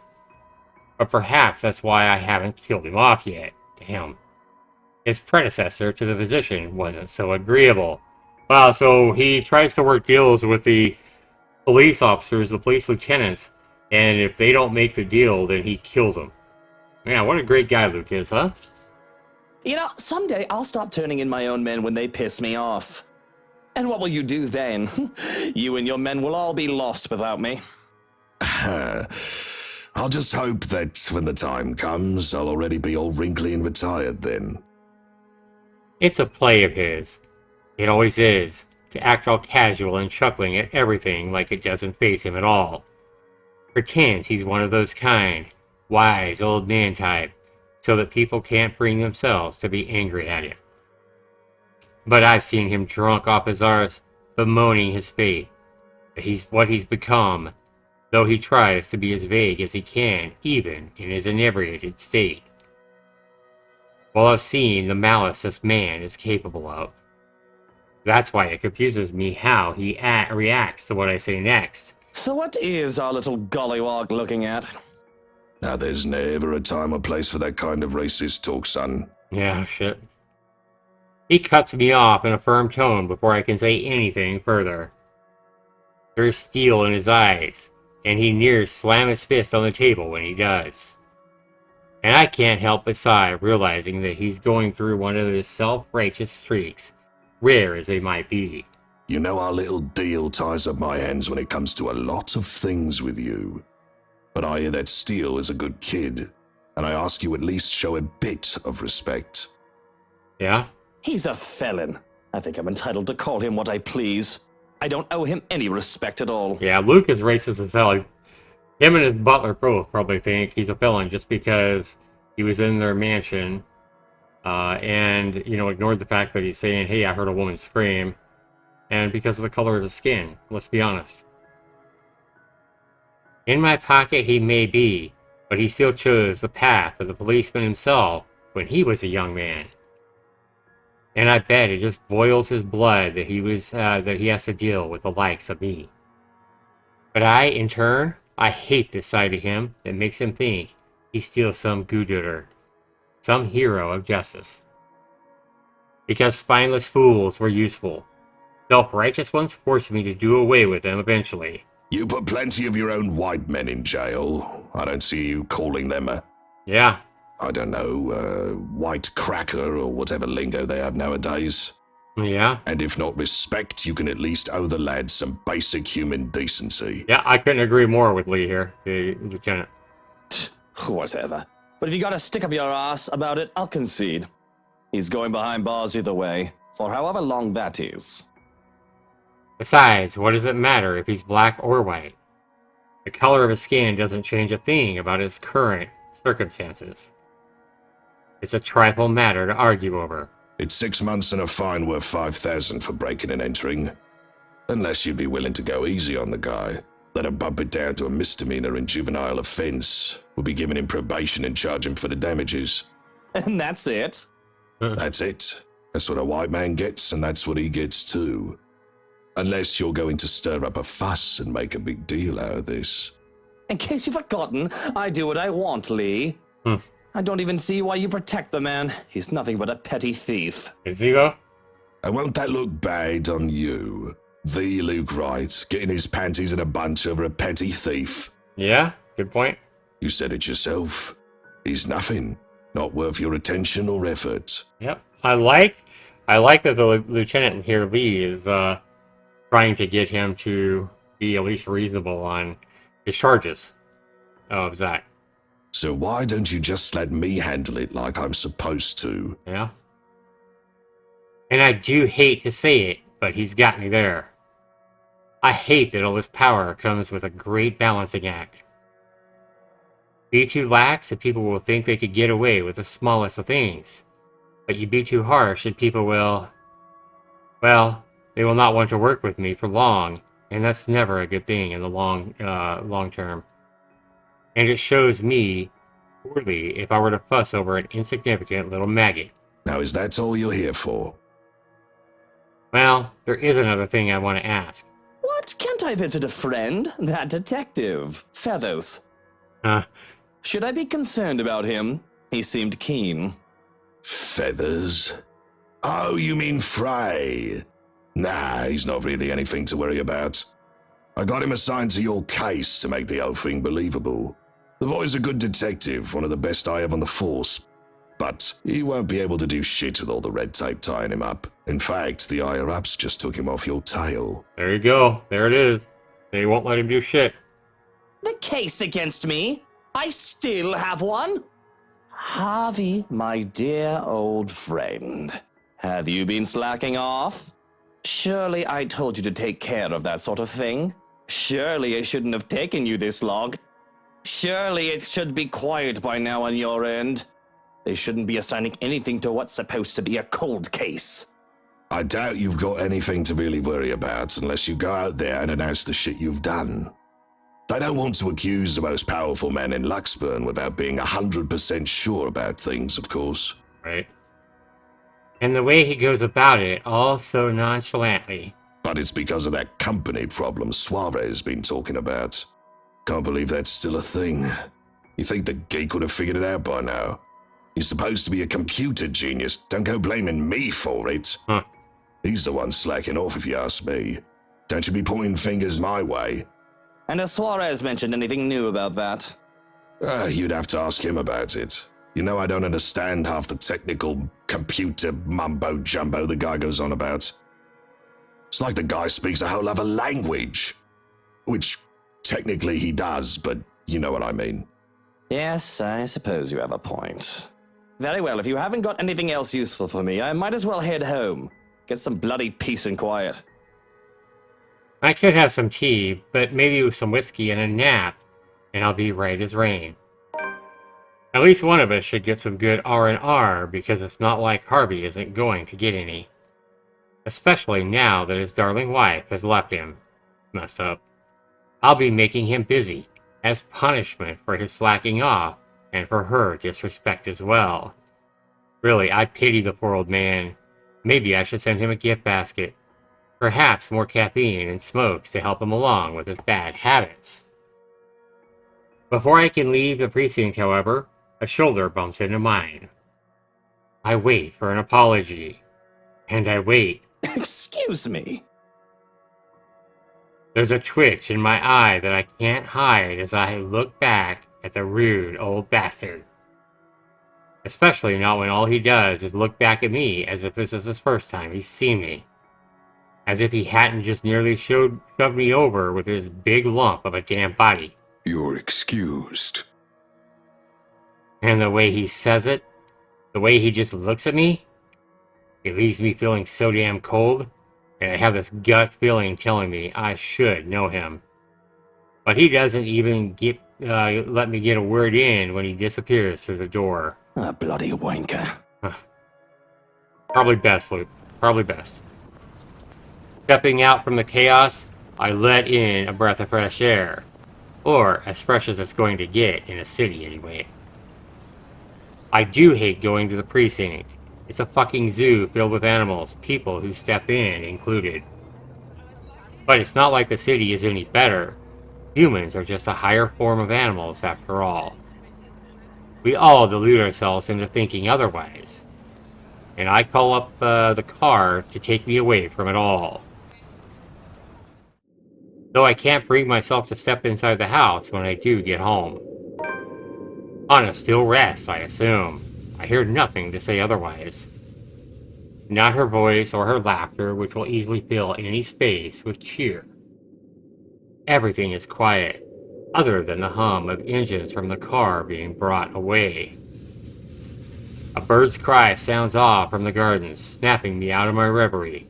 But perhaps that's why I haven't killed him off yet. Damn. His predecessor to the position wasn't so agreeable. Wow, so he tries to work deals with the police officers, the police lieutenants, and if they don't make the deal, then he kills them. Man, what a great guy Luke is, huh? You know, someday I'll stop turning in my own men when they piss me off. And what will you do then? You and your men will all be lost without me. I'll just hope that when the time comes, I'll already be all wrinkly and retired then. It's a play of his. It always is. To act all casual and chuckling at everything like it doesn't faze him at all. Pretends he's one of those kind, wise old man type, so that people can't bring themselves to be angry at him. But I've seen him drunk off his arse, bemoaning his fate, that he's what he's become, though he tries to be as vague as he can, even in his inebriated state. Well, I've seen the malice this man is capable of. That's why it confuses me how he reacts to what I say next. So what is our little gollywog looking at? Now there's never a time or place for that kind of racist talk, son. Yeah, shit. He cuts me off in a firm tone before I can say anything further. There's steel in his eyes, and he nears slam his fist on the table when he does. And I can't help but sigh, realizing that he's going through one of his self-righteous streaks, rare as they might be. You know our little deal ties up my hands when it comes to a lot of things with you. But I hear that Steele is a good kid, and I ask you at least show a bit of respect. Yeah? He's a felon. I think I'm entitled to call him what I please. I don't owe him any respect at all. Yeah, Luke is racist as hell. Him and his butler both probably think he's a felon just because he was in their mansion and, ignored the fact that he's saying, hey, I heard a woman scream, and because of the color of his skin, let's be honest. In my pocket he may be, but he still chose the path of the policeman himself when he was a young man. And I bet it just boils his blood that he has to deal with the likes of me. But in turn, I hate this side of him that makes him think he's still some good-gooder, some hero of justice. Because spineless fools were useful. Self-righteous ones forced me to do away with them eventually. You put plenty of your own white men in jail. I don't see you calling them Yeah. I don't know, white cracker or whatever lingo they have nowadays. Yeah. And if not respect, you can at least owe the lads some basic human decency. Yeah, I couldn't agree more with Lee here, the lieutenant. Whatever. But if you gotta stick up your ass about it, I'll concede. He's going behind bars either way, for however long that is. Besides, what does it matter if he's black or white? The color of his skin doesn't change a thing about his current circumstances. It's a trifle matter to argue over. It's 6 months and a fine worth 5,000 for breaking and entering. Unless you'd be willing to go easy on the guy. Let him bump it down to a misdemeanor and juvenile offense. We'll be giving him probation and charge him for the damages. And that's it? That's it. That's what a white man gets, and that's what he gets too. Unless you're going to stir up a fuss and make a big deal out of this. In case you've forgotten, I do what I want, Lee. I don't even see why you protect the man. He's nothing but a petty thief. Is he though? And won't that look bad on you? The Luke Wright, getting his panties in a bunch over a petty thief. Yeah, good point. You said it yourself. He's nothing. Not worth your attention or effort. Yep. I like that the lieutenant here, Lee, is trying to get him to be at least reasonable on his charges of Zach. So why don't you just let me handle it like I'm supposed to? Yeah. And I do hate to say it, but he's got me there. I hate that all this power comes with a great balancing act. Be too lax and people will think they could get away with the smallest of things. But you be too harsh and people will... well, they will not want to work with me for long, and that's never a good thing in the long term. And it shows me poorly if I were to fuss over an insignificant little maggot. Now, is that all you're here for? Well, there is another thing I want to ask. What? Can't I visit a friend? That detective. Feathers. Should I be concerned about him? He seemed keen. Feathers? Oh, you mean Frey? Nah, he's not really anything to worry about. I got him assigned to your case to make the whole thing believable. The boy's a good detective, one of the best I have on the force. But he won't be able to do shit with all the red tape tying him up. In fact, the higher-ups just took him off your tail. There you go. There it is. They won't let him do shit. The case against me? I still have one? Harvey, my dear old friend, have you been slacking off? Surely I told you to take care of that sort of thing. Surely it shouldn't have taken you this long. Surely it should be quiet by now on your end. They shouldn't be assigning anything to what's supposed to be a cold case. I doubt you've got anything to really worry about unless you go out there and announce the shit you've done. They don't want to accuse the most powerful man in Luxburn without being 100% sure about things, of course. Right. And the way he goes about it, all so nonchalantly. But it's because of that company problem Suarez been talking about. Can't believe that's still a thing. You think the geek would have figured it out by now? He's supposed to be a computer genius. Don't go blaming me for it. He's the one slacking off, if you ask me. Don't you be pointing fingers my way. And has Suarez mentioned anything new about that? You'd have to ask him about it. You know I don't understand half the technical computer mumbo-jumbo the guy goes on about. It's like the guy speaks a whole other language. Which, technically he does, but you know what I mean. Yes, I suppose you have a point. Very well, if you haven't got anything else useful for me, I might as well head home. Get some bloody peace and quiet. I could have some tea, but maybe with some whiskey and a nap, and I'll be right as rain. At least one of us should get some good R&R, because it's not like Harvey isn't going to get any. Especially now that his darling wife has left him. Messed up. I'll be making him busy, as punishment for his slacking off, and for her disrespect as well. Really, I pity the poor old man. Maybe I should send him a gift basket. Perhaps more caffeine and smokes to help him along with his bad habits. Before I can leave the precinct, however, a shoulder bumps into mine. I wait for an apology. And I wait. Excuse me. There's a twitch in my eye that I can't hide as I look back at the rude old bastard. Especially not when all he does is look back at me as if this is his first time he's seen me. As if he hadn't just nearly shoved me over with his big lump of a damn body. You're excused. And the way he says it, the way he just looks at me, it leaves me feeling so damn cold, and I have this gut feeling telling me I should know him. But he doesn't even let me get a word in when he disappears through the door. A bloody wanker. Probably best, Luke. Probably best. Stepping out from the chaos, I let in a breath of fresh air. Or as fresh as it's going to get in a city anyway. I do hate going to the precinct. It's a fucking zoo filled with animals, people who step in included. But it's not like the city is any better. Humans are just a higher form of animals after all. We all delude ourselves into thinking otherwise. And I call up the car to take me away from it all. Though I can't bring myself to step inside the house when I do get home. Anna still rests, I assume. I hear nothing to say otherwise. Not her voice or her laughter, which will easily fill any space with cheer. Everything is quiet, other than the hum of engines from the car being brought away. A bird's cry sounds off from the gardens, snapping me out of my reverie,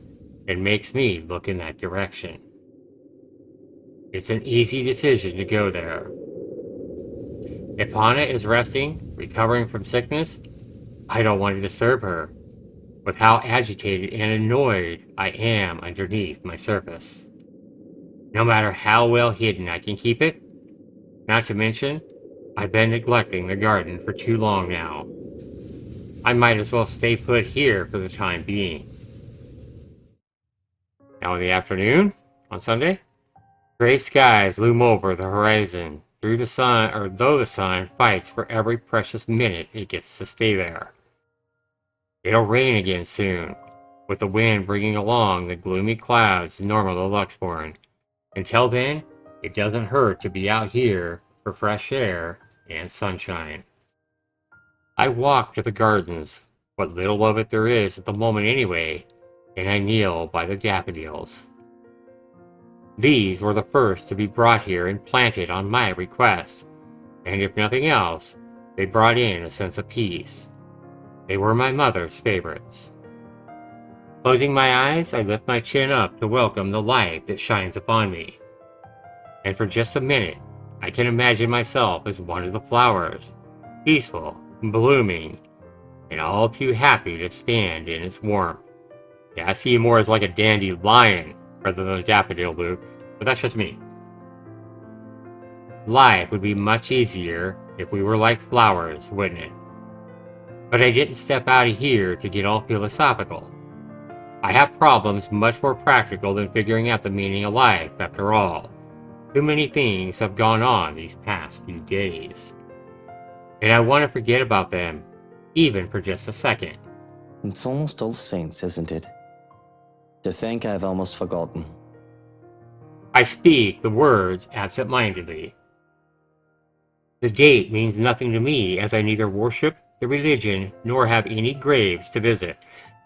and makes me look in that direction. It's an easy decision to go there. If Hana is resting, recovering from sickness, I don't want to disturb her with how agitated and annoyed I am underneath my surface. No matter how well hidden I can keep it, not to mention, I've been neglecting the garden for too long now. I might as well stay put here for the time being. Now in the afternoon, on Sunday, gray skies loom over the horizon though the sun fights for every precious minute it gets to stay there. It'll rain again soon, with the wind bringing along the gloomy clouds normal to Luxborn. Until then, it doesn't hurt to be out here for fresh air and sunshine. I walk to the gardens, what little of it there is at the moment anyway, and I kneel by the daffodils. These were the first to be brought here and planted on my request, and if nothing else, they brought in a sense of peace. They were my mother's favorites. Closing my eyes, I lift my chin up to welcome the light that shines upon me. And for just a minute, I can imagine myself as one of the flowers, peaceful, blooming, and all too happy to stand in its warmth. Yeah, I see you more as like a dandelion rather than a daffodil, Luke, but that's just me. Life would be much easier if we were like flowers, wouldn't it? But I didn't step out of here to get all philosophical. I have problems much more practical than figuring out the meaning of life, after all. Too many things have gone on these past few days. And I want to forget about them, even for just a second. It's almost All Saints, isn't it? To think I've almost forgotten. I speak the words absent-mindedly. The date means nothing to me, as I neither worship the religion nor have any graves to visit.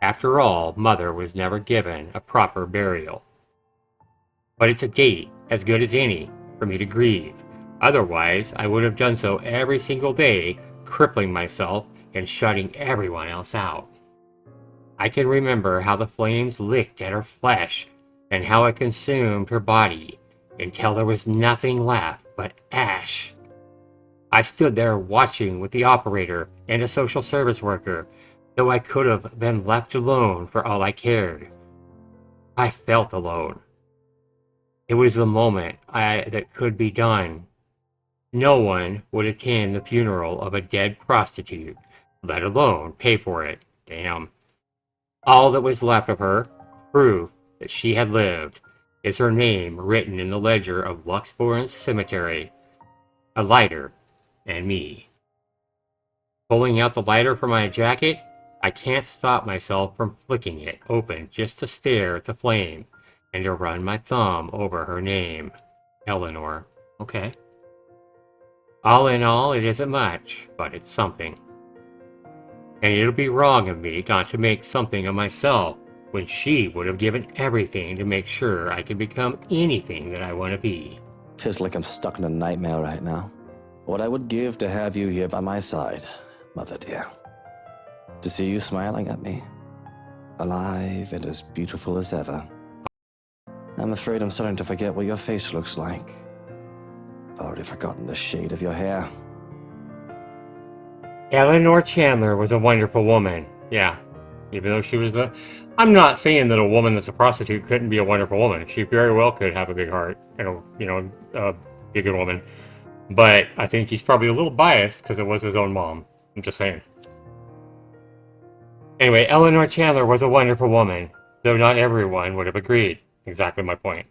After all, Mother was never given a proper burial. But it's a date, as good as any, for me to grieve. Otherwise, I would have done so every single day, crippling myself and shutting everyone else out. I can remember how the flames licked at her flesh, and how it consumed her body, until there was nothing left but ash. I stood there watching with the operator and a social service worker, though I could have been left alone for all I cared. I felt alone. It was the moment that could be done. No one would attend the funeral of a dead prostitute, let alone pay for it. Damn. All that was left of her, proof that she had lived, is her name written in the ledger of Luxborn's cemetery. A lighter, and me. Pulling out the lighter from my jacket, I can't stop myself from flicking it open just to stare at the flame and to run my thumb over her name. Eleanor. Okay. All in all, it isn't much, but it's something. And it'll be wrong of me not to make something of myself when she would have given everything to make sure I could become anything that I want to be. Feels like I'm stuck in a nightmare right now. What I would give to have you here by my side, Mother dear. To see you smiling at me. Alive and as beautiful as ever. I'm afraid I'm starting to forget what your face looks like. I've already forgotten the shade of your hair. Eleanor Chandler was a wonderful woman. Yeah. Even though she was I'm not saying that a woman that's a prostitute couldn't be a wonderful woman. She very well could have a big heart and be a good woman. But I think he's probably a little biased because it was his own mom. I'm just saying. Anyway, Eleanor Chandler was a wonderful woman, though not everyone would have agreed. Exactly my point.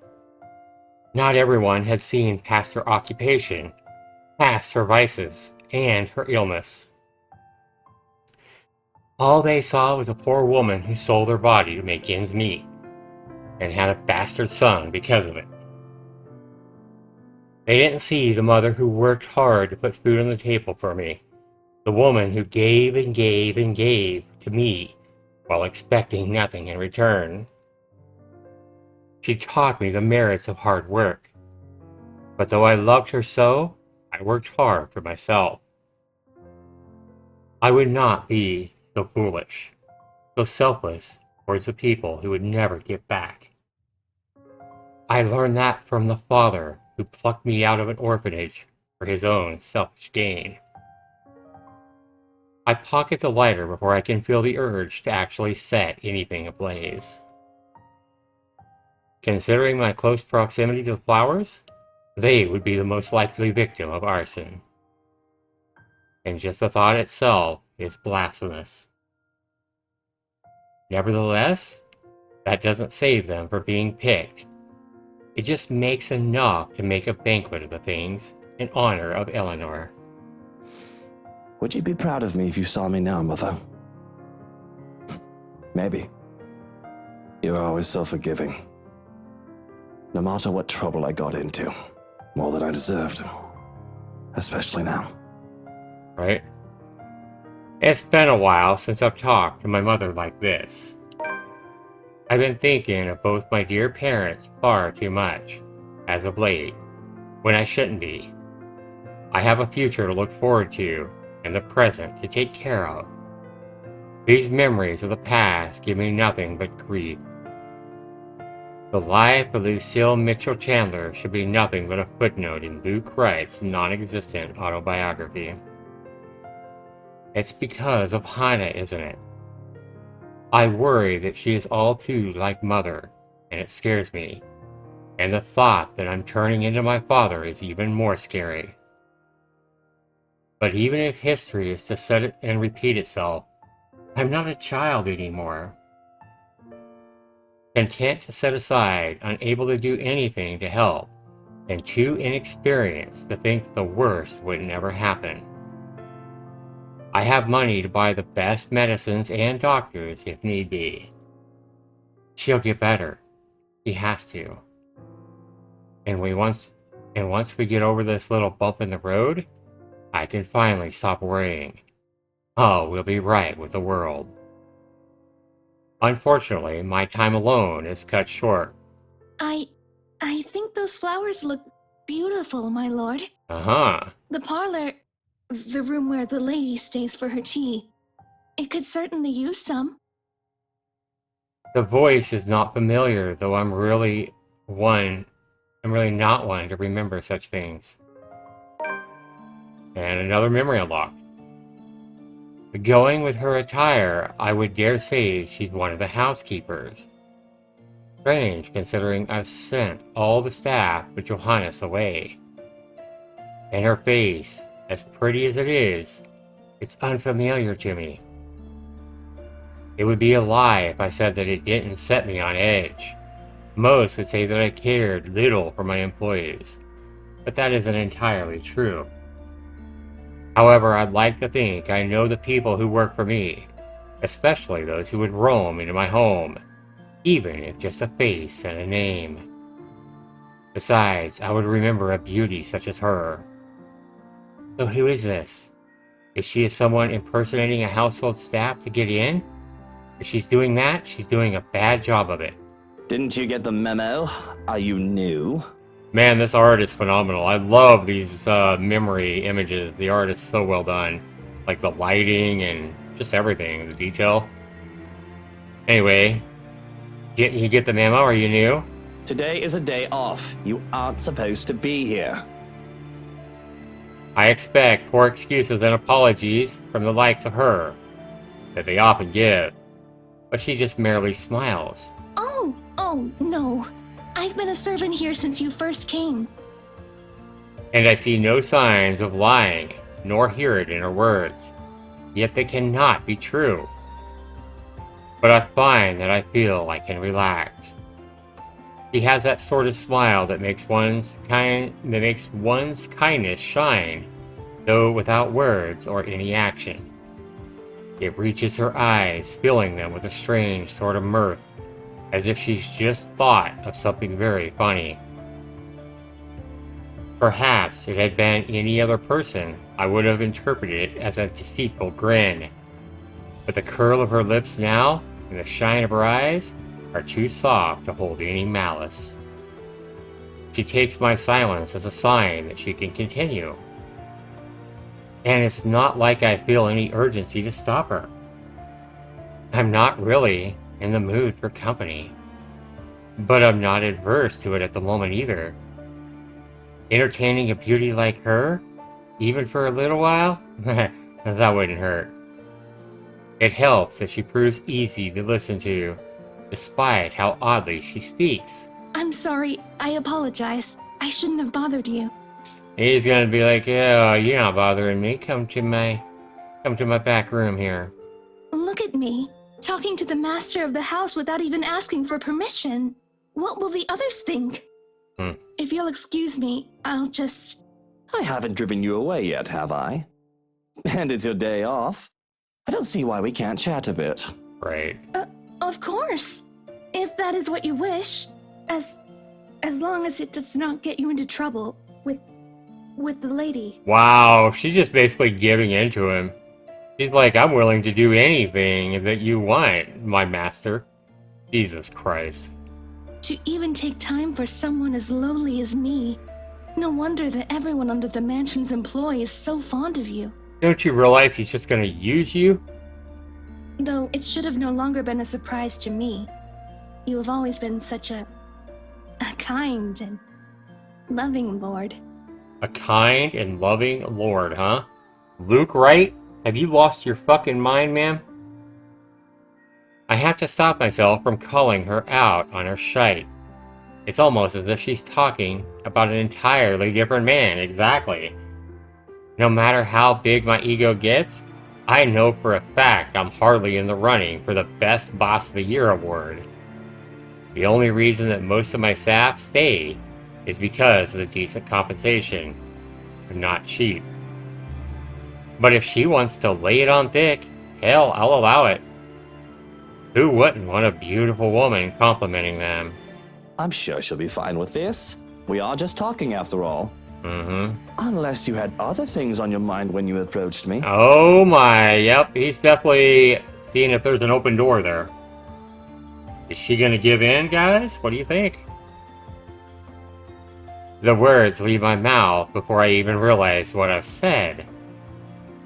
Not everyone had seen past her occupation, past her vices, and her illness. All they saw was a poor woman who sold her body to make ends meet, and had a bastard son because of it. They didn't see the mother who worked hard to put food on the table for me, the woman who gave and gave and gave to me while expecting nothing in return. She taught me the merits of hard work, but though I loved her so, I worked hard for myself. I would not be so foolish, so selfless, towards the people who would never get back. I learned that from the father who plucked me out of an orphanage for his own selfish gain. I pocket the lighter before I can feel the urge to actually set anything ablaze. Considering my close proximity to the flowers, they would be the most likely victim of arson. And just the thought itself is blasphemous. Nevertheless, that doesn't save them from being picked. It just makes enough to make a banquet of the things in honor of Eleanor. Would you be proud of me if you saw me now, Mother? Maybe. You are always so forgiving. No matter what trouble I got into, more than I deserved. Especially now. Right? It's been a while since I've talked to my mother like this. I've been thinking of both my dear parents far too much, as of late, when I shouldn't be. I have a future to look forward to, and the present to take care of. These memories of the past give me nothing but grief. The life of Lucille Mitchell Chandler should be nothing but a footnote in Luke Wright's non-existent autobiography. It's because of Hannah, isn't it? I worry that she is all too like Mother, and it scares me. And the thought that I'm turning into my father is even more scary. But even if history is to set it and repeat itself, I'm not a child anymore. Content to set aside, unable to do anything to help, and too inexperienced to think the worst would never happen. I have money to buy the best medicines and doctors if need be. She'll get better. She has to. And once we get over this little bump in the road, I can finally stop worrying. Oh, we'll be right with the world. Unfortunately, my time alone is cut short. I think those flowers look beautiful, my lord. Uh-huh. The parlor, the room where the lady stays for her tea, it could certainly use some. The voice is not familiar, though I'm really not one to remember such things. And another memory unlocked. Going with her attire, I would dare say she's one of the housekeepers. Strange, considering I've sent all the staff but Johannes away. And her face, as pretty as it is, it's unfamiliar to me. It would be a lie if I said that it didn't set me on edge. Most would say that I cared little for my employees, but that isn't entirely true. However, I'd like to think I know the people who work for me, especially those who would roam into my home, even if just a face and a name. Besides, I would remember a beauty such as her. So who is this? Is she someone impersonating a household staff to get in? If she's doing that, she's doing a bad job of it. Didn't you get the memo? Are you new? Man, this art is phenomenal. I love these memory images. The art is so well done. Like the lighting and just everything, the detail. Anyway, you get the memo? Are you new? Today is a day off. You aren't supposed to be here. I expect poor excuses and apologies from the likes of her that they often give. But she just merely smiles. Oh, no. I've been a servant here since you first came. And I see no signs of lying, nor hear it in her words. Yet they cannot be true. But I find that I feel I can relax. She has that sort of smile that makes one's kindness shine, though without words or any action. It reaches her eyes, filling them with a strange sort of mirth, as if she's just thought of something very funny. Perhaps it had been any other person, I would have interpreted it as a deceitful grin. But the curl of her lips now, and the shine of her eyes, are too soft to hold any malice. She takes my silence as a sign that she can continue. And it's not like I feel any urgency to stop her. I'm not really, in the mood for company. But I'm not adverse to it at the moment either. Entertaining a beauty like her, even for a little while, that wouldn't hurt. It helps if she proves easy to listen to, despite how oddly she speaks. I'm sorry. I apologize. I shouldn't have bothered you. He's gonna be like, yeah, you're not bothering me. Come to my back room here. Look at me, talking to the master of the house without even asking for permission. What will the others think? If you'll excuse me, I'll just... I haven't driven you away yet, have I? And it's your day off. I don't see why we can't chat a bit. Right. Of course. If that is what you wish. As long as it does not get you into trouble with the lady. Wow, she's just basically giving in to him. She's like, I'm willing to do anything that you want, my master. Jesus Christ. To even take time for someone as lowly as me. No wonder that everyone under the mansion's employ is so fond of you. Don't you realize he's just gonna use you? Though it should have no longer been a surprise to me. You have always been such a kind and loving lord. A kind and loving lord, huh? Luke, right? Have you lost your fucking mind, ma'am? I have to stop myself from calling her out on her shite. It's almost as if she's talking about an entirely different man, exactly. No matter how big my ego gets, I know for a fact I'm hardly in the running for the Best Boss of the Year award. The only reason that most of my staff stay is because of the decent compensation. I'm not cheap. But if she wants to lay it on thick, hell, I'll allow it. Who wouldn't want a beautiful woman complimenting them? I'm sure she'll be fine with this. We are just talking after all. Unless you had other things on your mind when you approached me. Oh my, yep, he's definitely seeing if there's an open door there. Is she gonna give in, guys? What do you think? The words leave my mouth before I even realize what I've said.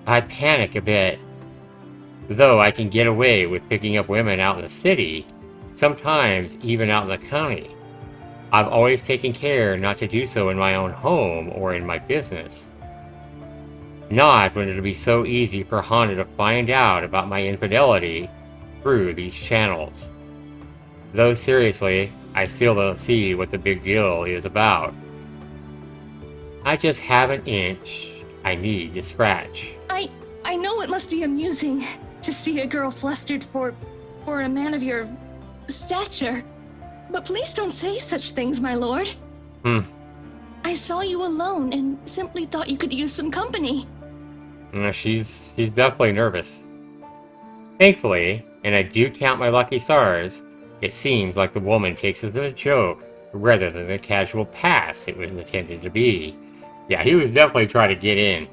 I panic a bit. Though I can get away with picking up women out in the city, sometimes even out in the county. I've always taken care not to do so in my own home or in my business. Not when it'll be so easy for Honda to find out about my infidelity through these channels. Though seriously, I still don't see what the big deal is about. I just have an inch I need to scratch. I know it must be amusing to see a girl flustered for a man of your stature. But please don't say such things, my lord. I saw you alone and simply thought you could use some company. She's definitely nervous. Thankfully, and I do count my lucky stars, it seems like the woman takes it as a joke rather than the casual pass it was intended to be. Yeah, he was definitely trying to get in.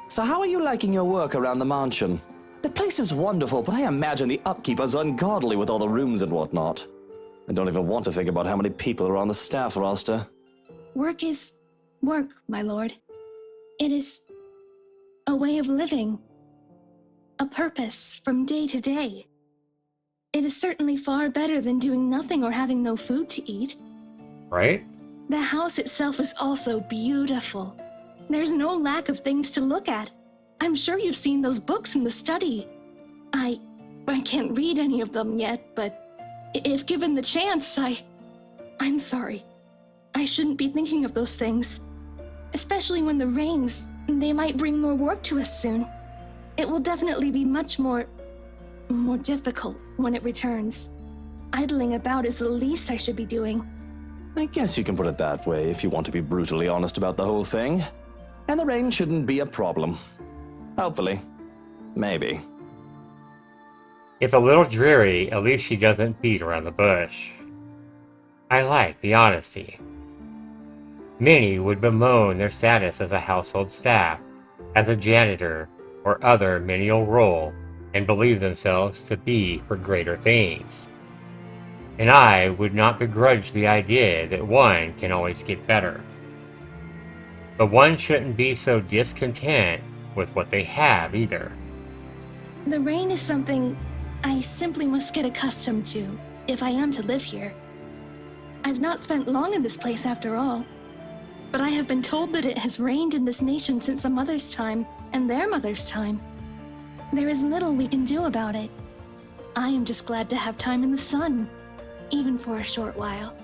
So how are you liking your work around the mansion? The place is wonderful, but I imagine the upkeep is ungodly with all the rooms and whatnot. I don't even want to think about how many people are on the staff roster. Work is work, my lord. It is a way of living. A purpose from day to day. It is certainly far better than doing nothing or having no food to eat. Right? The house itself is also beautiful. There's no lack of things to look at. I'm sure you've seen those books in the study. I can't read any of them yet, but if given the chance, I'm sorry. I shouldn't be thinking of those things. Especially when the rains, they might bring more work to us soon. It will definitely be much more difficult when it returns. Idling about is the least I should be doing. I guess you can put it that way if you want to be brutally honest about the whole thing. And the rain shouldn't be a problem. Hopefully. Maybe. If a little dreary, at least she doesn't beat around the bush. I like the honesty. Many would bemoan their status as a household staff, as a janitor, or other menial role, and believe themselves to be for greater things. And I would not begrudge the idea that one can always get better. But one shouldn't be so discontent with what they have either. The rain is something I simply must get accustomed to, if I am to live here. I've not spent long in this place after all, but I have been told that it has rained in this nation since a mother's time and their mother's time. There is little we can do about it. I am just glad to have time in the sun, even for a short while.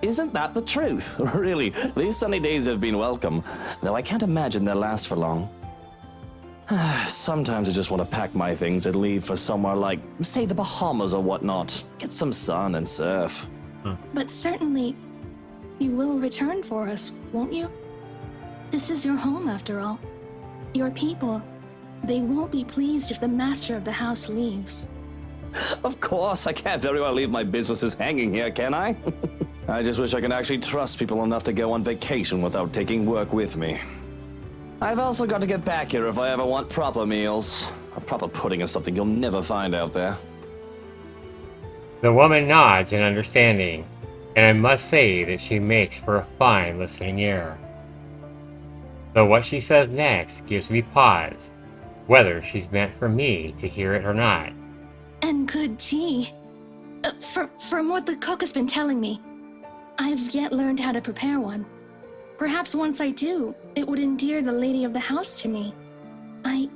Isn't that the truth? Really, these sunny days have been welcome, though I can't imagine they'll last for long. Sometimes I just want to pack my things and leave for somewhere like, say, the Bahamas or whatnot. Get some sun and surf. But certainly, you will return for us, won't you? This is your home, after all. Your people. They won't be pleased if the master of the house leaves. Of course, I can't very well leave my businesses hanging here, can I? I just wish I could actually trust people enough to go on vacation without taking work with me. I've also got to get back here if I ever want proper meals. A proper pudding is something you'll never find out there. The woman nods in understanding, and I must say that she makes for a fine listening ear. Though what she says next gives me pause, whether she's meant for me to hear it or not. And good tea. From what the cook has been telling me, I've yet learned how to prepare one. Perhaps once I do, it would endear the lady of the house to me. I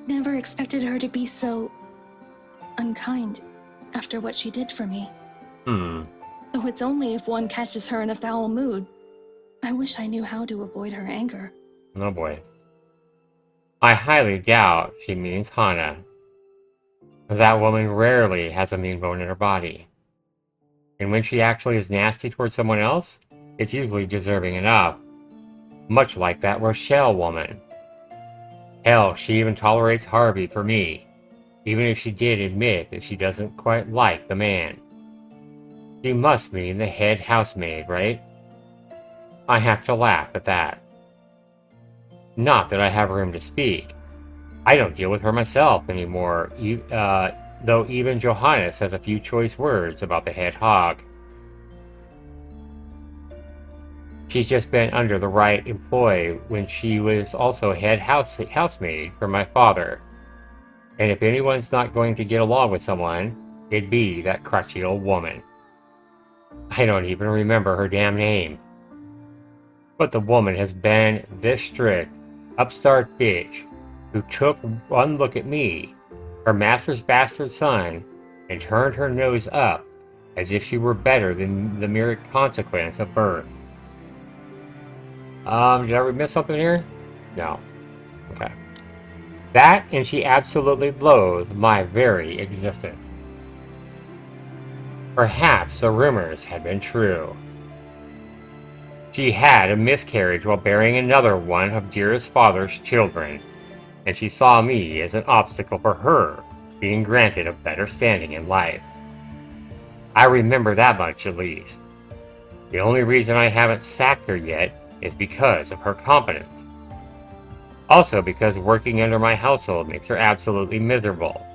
never expected her to be so unkind after what she did for me. Though it's only if one catches her in a foul mood. I wish I knew how to avoid her anger. Oh boy. I highly doubt she means Hana. That woman rarely has a mean bone in her body. And when she actually is nasty towards someone else, it's usually deserving enough. Much like that Rochelle woman. Hell, she even tolerates Harvey for me, even if she did admit that she doesn't quite like the man. She must mean the head housemaid, right? I have to laugh at that. Not that I have room to speak. I don't deal with her myself anymore, though even Johannes has a few choice words about the head hog. She's just been under the right employ when she was also head housemaid for my father. And if anyone's not going to get along with someone, it'd be that crotchety old woman. I don't even remember her damn name. But the woman has been this strict, upstart bitch who took one look at me, her master's bastard son, and turned her nose up as if she were better than the mere consequence of birth. Did I miss something here? No. Okay. That, and she absolutely loathed my very existence. Perhaps the rumors had been true. She had a miscarriage while bearing another one of dearest father's children, and she saw me as an obstacle for her being granted a better standing in life. I remember that much at least. The only reason I haven't sacked her yet is because of her competence. Also because working under my household makes her absolutely miserable.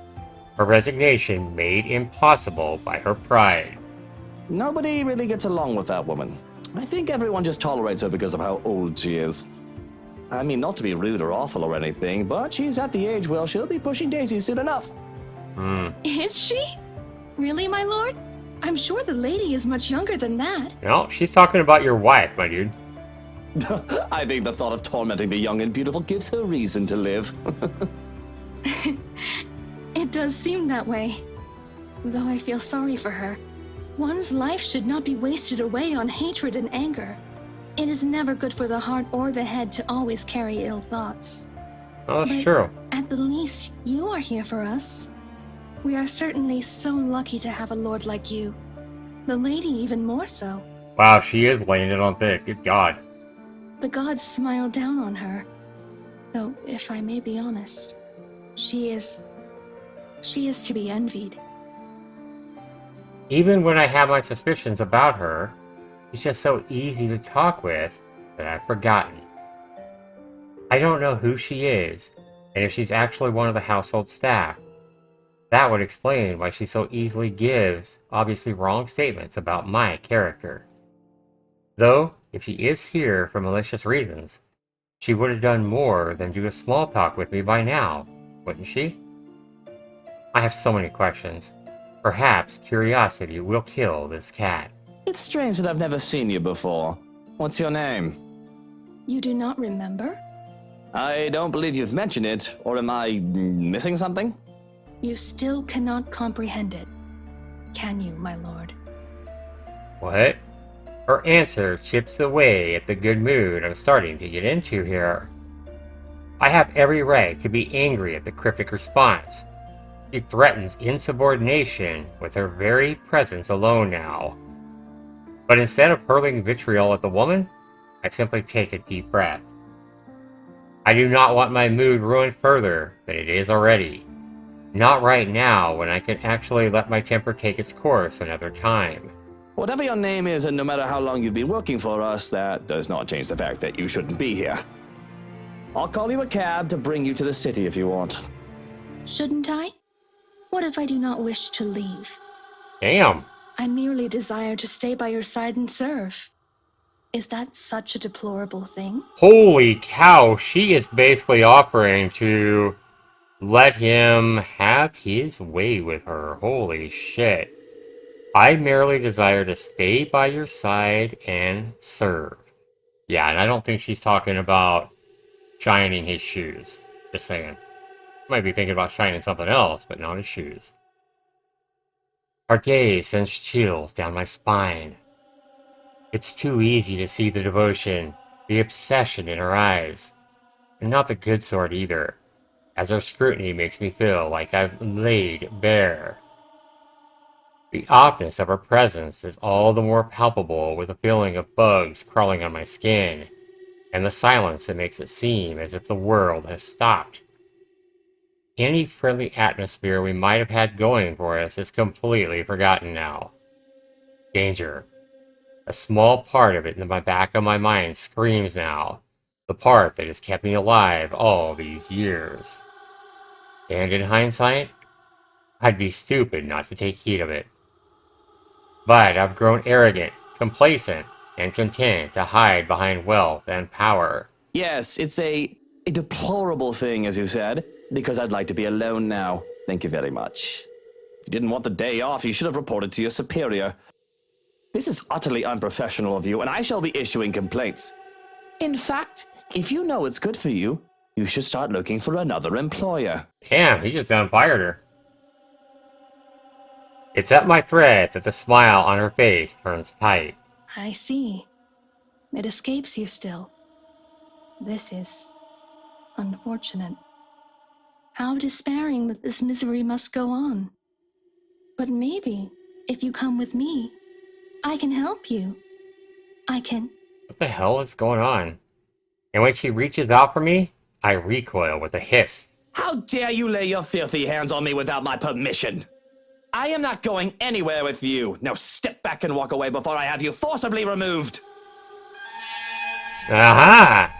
Her resignation made impossible by her pride. Nobody really gets along with that woman. I think everyone just tolerates her because of how old she is. I mean, not to be rude or awful or anything, but she's at the age where she'll be pushing daisies soon enough. Is she? Really, my lord? I'm sure the lady is much younger than that. No, she's talking about your wife, my dude. I think the thought of tormenting the young and beautiful gives her reason to live. It does seem that way. Though I feel sorry for her. One's life should not be wasted away on hatred and anger. It is never good for the heart or the head to always carry ill thoughts. Oh, that's true. At the least, you are here for us. We are certainly so lucky to have a lord like you. The lady even more so. Wow, she is laying it on thick. Good God. The gods smile down on her. Though, if I may be honest, she is to be envied. Even when I have my suspicions about her, she's just so easy to talk with that I've forgotten. I don't know who she is, and if she's actually one of the household staff. That would explain why she so easily gives obviously wrong statements about my character. Though, if she is here for malicious reasons, she would have done more than do a small talk with me by now, wouldn't she? I have so many questions. Perhaps curiosity will kill this cat. It's strange that I've never seen you before. What's your name? You do not remember? I don't believe you've mentioned it, or am I missing something? You still cannot comprehend it. Can you, my lord? What? Her answer chips away at the good mood I'm starting to get into here. I have every right to be angry at the cryptic response. She threatens insubordination with her very presence alone now. But instead of hurling vitriol at the woman, I simply take a deep breath. I do not want my mood ruined further than it is already. Not right now, when I can actually let my temper take its course another time. Whatever your name is, and no matter how long you've been working for us, that does not change the fact that you shouldn't be here. I'll call you a cab to bring you to the city if you want. Shouldn't I? What if I do not wish to leave? Damn. I merely desire to stay by your side and serve. Is that such a deplorable thing? Holy cow, she is basically offering to let him have his way with her. Holy shit. I merely desire to stay by your side and serve. Yeah, and I don't think she's talking about shining his shoes. Just saying. Might be thinking about shining something else, but not his shoes. Her gaze sends chills down my spine. It's too easy to see the devotion, the obsession in her eyes. And not the good sort either, as her scrutiny makes me feel like I've laid bare. The oddness of her presence is all the more palpable with a feeling of bugs crawling on my skin, and the silence that makes it seem as if the world has stopped. Any friendly atmosphere we might have had going for us is completely forgotten now. Danger. A small part of it in the back of my mind screams now, the part that has kept me alive all these years. And in hindsight, I'd be stupid not to take heed of it. But I've grown arrogant, complacent, and content to hide behind wealth and power. Yes, it's a deplorable thing, as you said, because I'd like to be alone now. Thank you very much. If you didn't want the day off, you should have reported to your superior. This is utterly unprofessional of you, and I shall be issuing complaints. In fact, if you know it's good for you, you should start looking for another employer. Damn, he just unfired her. It's at my threat that the smile on her face turns tight. I see. It escapes you still. This is unfortunate. How despairing that this misery must go on. But maybe, if you come with me, I can help you. I can... What the hell is going on? And when she reaches out for me, I recoil with a hiss. How dare you lay your filthy hands on me without my permission? I am not going anywhere with you. Now step back and walk away before I have you forcibly removed. Aha!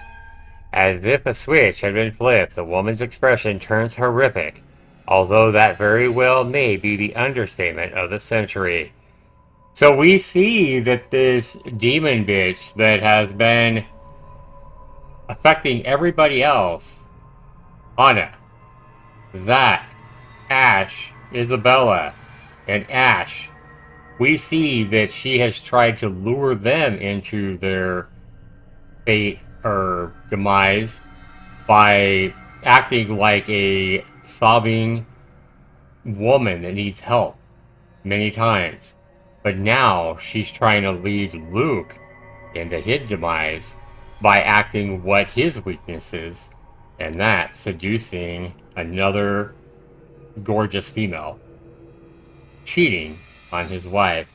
As if a switch had been flipped, the woman's expression turns horrific, although that very well may be the understatement of the century. So we see that this demon bitch that has been affecting everybody else, Anna, Zach, Ash, Isabella, and Ash, we see that she has tried to lure them into their fate or demise by acting like a sobbing woman that needs help many times. But now she's trying to lead Luke into his demise by acting what his weakness is, and that's seducing another gorgeous female, cheating on his wife,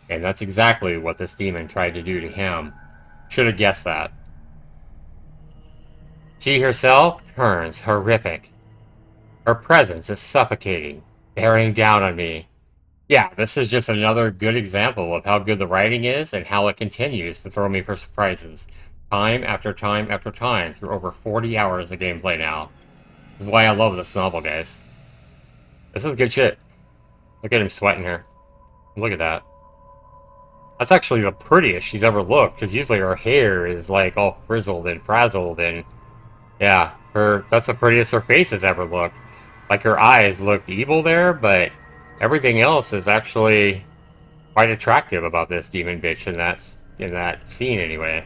and that's exactly what this demon tried to do to him. Should have guessed that. She herself turns horrific. Her presence is suffocating, bearing down on me. Yeah, this is just another good example of how good the writing is and how it continues to throw me for surprises. Time after time after time through over 40 hours of gameplay now. This is why I love this novel, guys. This is good shit. Look at him sweating here. Look at that. That's actually the prettiest she's ever looked, because usually her hair is like all frizzled and frazzled, and yeah, that's the prettiest her face has ever looked. Like her eyes look evil there, but everything else is actually quite attractive about this demon bitch in that scene anyway.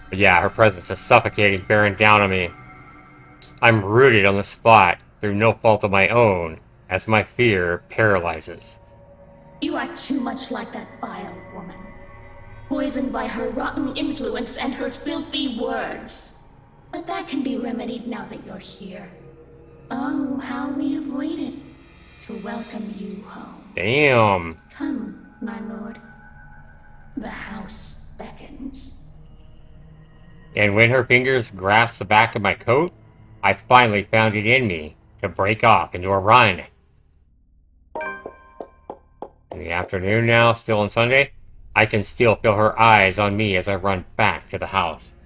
But yeah, her presence is suffocating, bearing down on me. I'm rooted on the spot through no fault of my own, as my fear paralyzes. You are too much like that vile woman, poisoned by her rotten influence and her filthy words. But that can be remedied now that you're here. Oh, how we have waited to welcome you home. Damn. Come, my lord. The house beckons. And when her fingers grasped the back of my coat, I finally found it in me to break off into a run. In the afternoon now, still on Sunday, I can still feel her eyes on me as I run back to the house.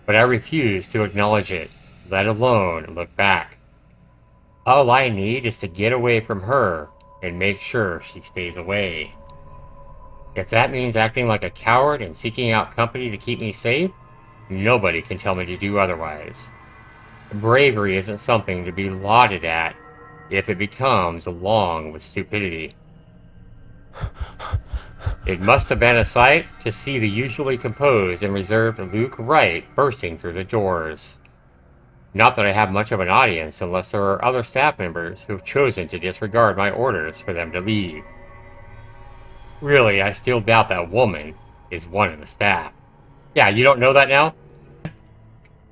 But I refuse to acknowledge it, let alone look back. All I need is to get away from her and make sure she stays away. If that means acting like a coward and seeking out company to keep me safe, nobody can tell me to do otherwise. Bravery isn't something to be lauded at if it becomes along with stupidity. It must have been a sight to see the usually composed and reserved Luke Wright bursting through the doors. Not that I have much of an audience unless there are other staff members who have chosen to disregard my orders for them to leave. Really, I still doubt that woman is one of the staff. Yeah, you don't know that now?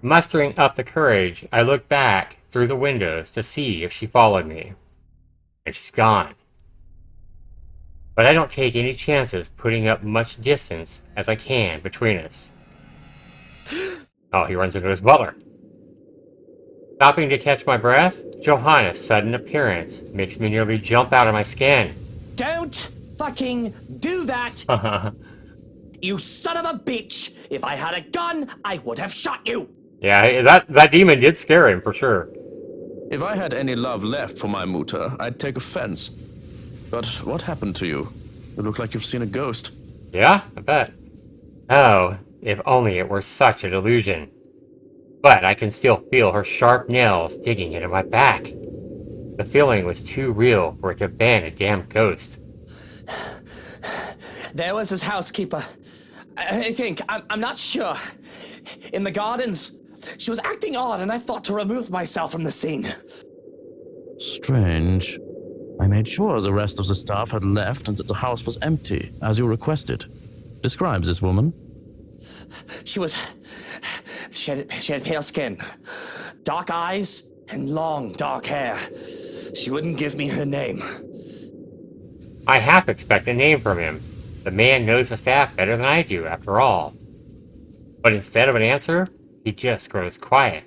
Mustering up the courage, I look back through the windows to see if she followed me. And she's gone. But I don't take any chances putting up much distance as I can between us. Oh, he runs into his butler. Stopping to catch my breath, Johanna's sudden appearance makes me nearly jump out of my skin. Don't fucking do that! You son of a bitch! If I had a gun, I would have shot you! Yeah, that demon did scare him, for sure. If I had any love left for my mutter, I'd take offense. But what happened to you? You look like you've seen a ghost. Yeah, I bet. Oh, if only it were such a delusion. But I can still feel her sharp nails digging into my back. The feeling was too real for it to have been a damn ghost. There was his housekeeper. I think, I'm not sure. In the gardens. She was acting odd and I thought to remove myself from the scene. Strange. I made sure the rest of the staff had left and that the house was empty, as you requested. Describe this woman. She had pale skin, dark eyes, and long dark hair. She wouldn't give me her name. I half expect a name from him. The man knows the staff better than I do, after all. But instead of an answer, he just grows quiet.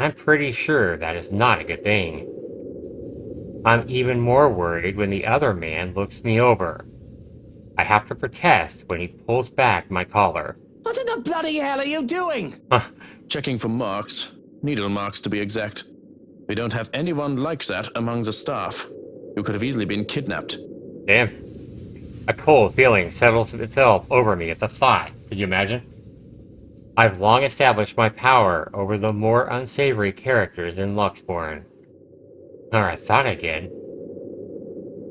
I'm pretty sure that is not a good thing. I'm even more worried when the other man looks me over. I have to protest when he pulls back my collar. What in the bloody hell are you doing? Checking for marks. Needle marks, to be exact. We don't have anyone like that among the staff. You could have easily been kidnapped. Damn. A cold feeling settles itself over me at the thought. Could you imagine? I've long established my power over the more unsavory characters in Luxborn. Or I thought I did.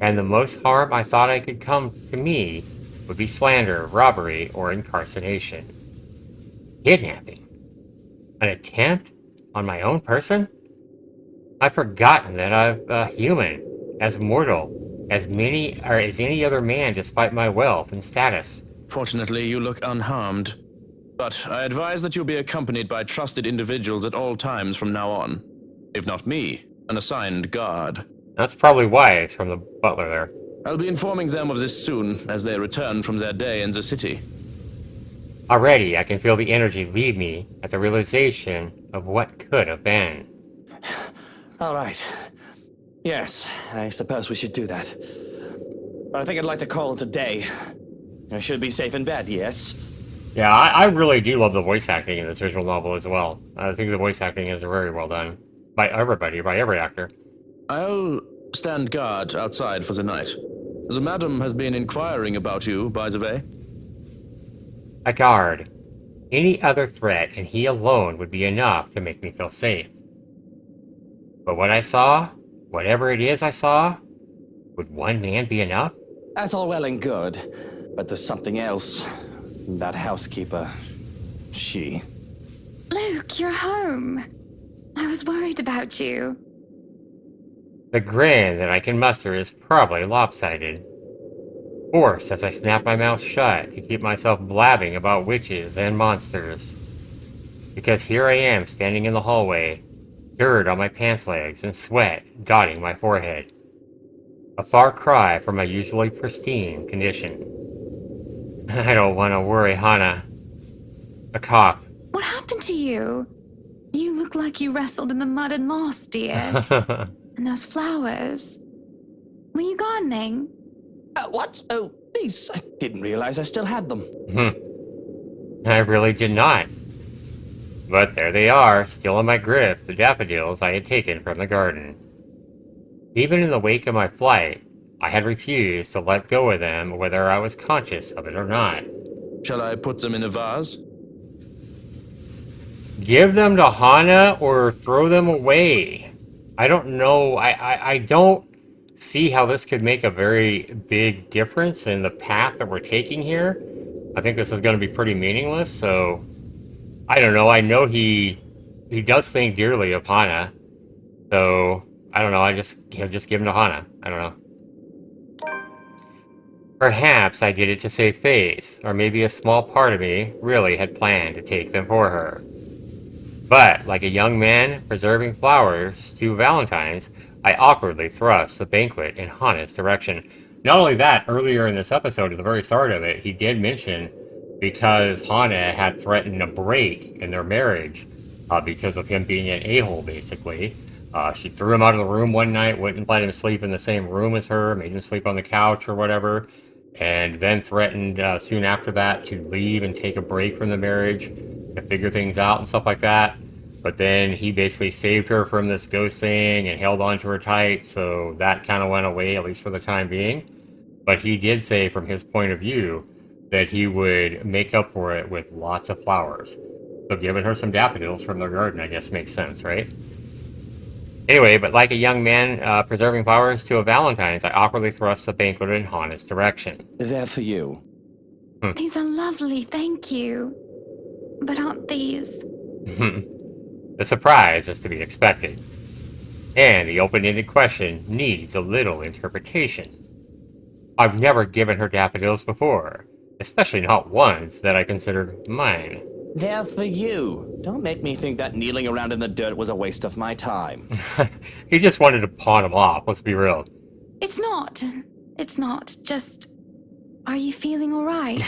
And the most harm I thought I could come to me would be slander, robbery, or incarceration. Kidnapping? An attempt on my own person? I've forgotten that I'm a human, as mortal, as any other man despite my wealth and status. Fortunately, you look unharmed. But I advise that you be accompanied by trusted individuals at all times from now on. If not me, an assigned guard. That's probably why it's from the butler there. I'll be informing them of this soon, as they return from their day in the city. Already, I can feel the energy leave me at the realization of what could have been. All right. Yes, I suppose we should do that. But I think I'd like to call it a day. I should be safe in bed, yes? Yeah, I really do love the voice acting in this visual novel as well. I think the voice acting is very well done. By everybody, by every actor. I'll stand guard outside for the night. The madam has been inquiring about you, by the way. A guard. Any other threat, and he alone would be enough to make me feel safe. But what I saw, whatever it is I saw, would one man be enough? That's all well and good, but there's something else. That housekeeper, she... Luke, you're home. I was worried about you. The grin that I can muster is probably lopsided. Forced as I snap my mouth shut to keep myself blabbing about witches and monsters. Because here I am standing in the hallway, dirt on my pants legs and sweat dotting my forehead. A far cry from my usually pristine condition. I don't want to worry Hana. A cough. What happened to you? You look like you wrestled in the mud and moss, dear. And those flowers. Were you gardening? What? Oh, these. I didn't realize I still had them. I really did not. But there they are, still in my grip, the daffodils I had taken from the garden. Even in the wake of my flight, I had refused to let go of them whether I was conscious of it or not. Shall I put them in a vase? Give them to Hana or throw them away. I don't know. I don't see how this could make a very big difference in the path that we're taking here. I think this is going to be pretty meaningless, so I don't know. I know he does think dearly of Hana, so I don't know. He'll just give him to Hana. I don't know. Perhaps I did it to save face, or maybe a small part of me really had planned to take them for her. But, like a young man preserving flowers to Valentine's, I awkwardly thrust the banquet in Hana's direction. Not only that, earlier in this episode, at the very start of it, he did mention because Hana had threatened a break in their marriage because of him being an a-hole, basically. She threw him out of the room one night, wouldn't let him sleep in the same room as her, made him sleep on the couch or whatever, and then threatened soon after that to leave and take a break from the marriage to figure things out and stuff like that. But then he basically saved her from this ghost thing and held on to her tight, so that kind of went away, at least for the time being. But he did say, from his point of view, that he would make up for it with lots of flowers. So giving her some daffodils from their garden, I guess, makes sense, right? Anyway, but like a young man preserving flowers to a Valentine's, I awkwardly thrust the banquet in Hana's direction. They're for you. These are lovely, thank you. But aren't these? The surprise is to be expected. And the open-ended question needs a little interpretation. I've never given her daffodils before, especially not ones that I considered mine. They're for you. Don't make me think that kneeling around in the dirt was a waste of my time. He just wanted to pawn them off, let's be real. It's not. It's not. Just... Are you feeling alright?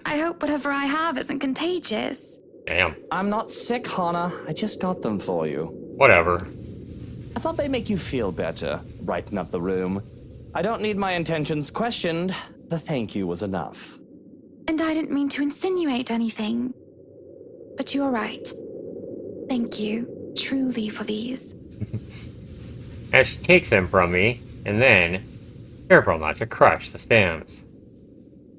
I hope whatever I have isn't contagious. Damn. I'm not sick, Hana. I just got them for you. Whatever. I thought they'd make you feel better, brighten up the room. I don't need my intentions questioned. The thank you was enough. And I didn't mean to insinuate anything. But you're right. Thank you, truly, for these. As she takes them from me, and then, careful not to crush the stems.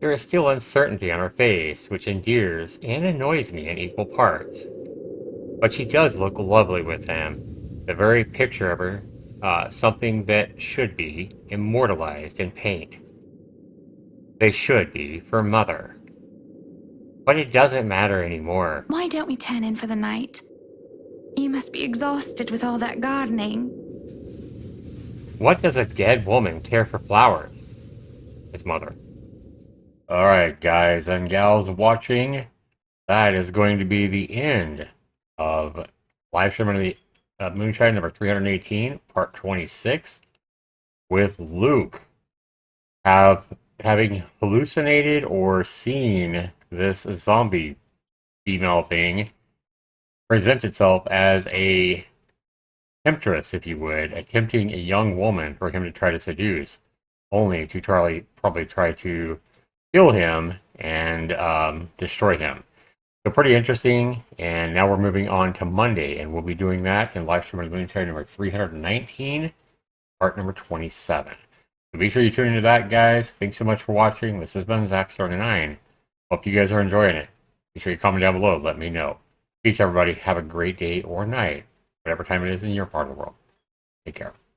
There is still uncertainty on her face, which endears and annoys me in equal parts. But she does look lovely with them. The very picture of her, something that should be immortalized in paint. They should be for Mother. But it doesn't matter anymore. Why don't we turn in for the night? You must be exhausted with all that gardening. What does a dead woman care for flowers? His mother. Alright, guys and gals watching, that is going to be the end of LiveStream of the Moonshine number 318, part 26, with Luke having hallucinated or seen this zombie female thing present itself as a temptress, if you would, attempting a young woman for him to try to seduce, only to probably try to kill him and destroy him. So pretty interesting, and now we're moving on to Monday, and we'll be doing that in LiveStream of the Moonshine number 319, part number 27. So be sure you tune into that, guys. Thanks so much for watching. This has been Zach79. Hope you guys are enjoying it. Be sure you comment down below. Let me know. Peace, everybody. Have a great day or night, whatever time it is in your part of the world. Take care.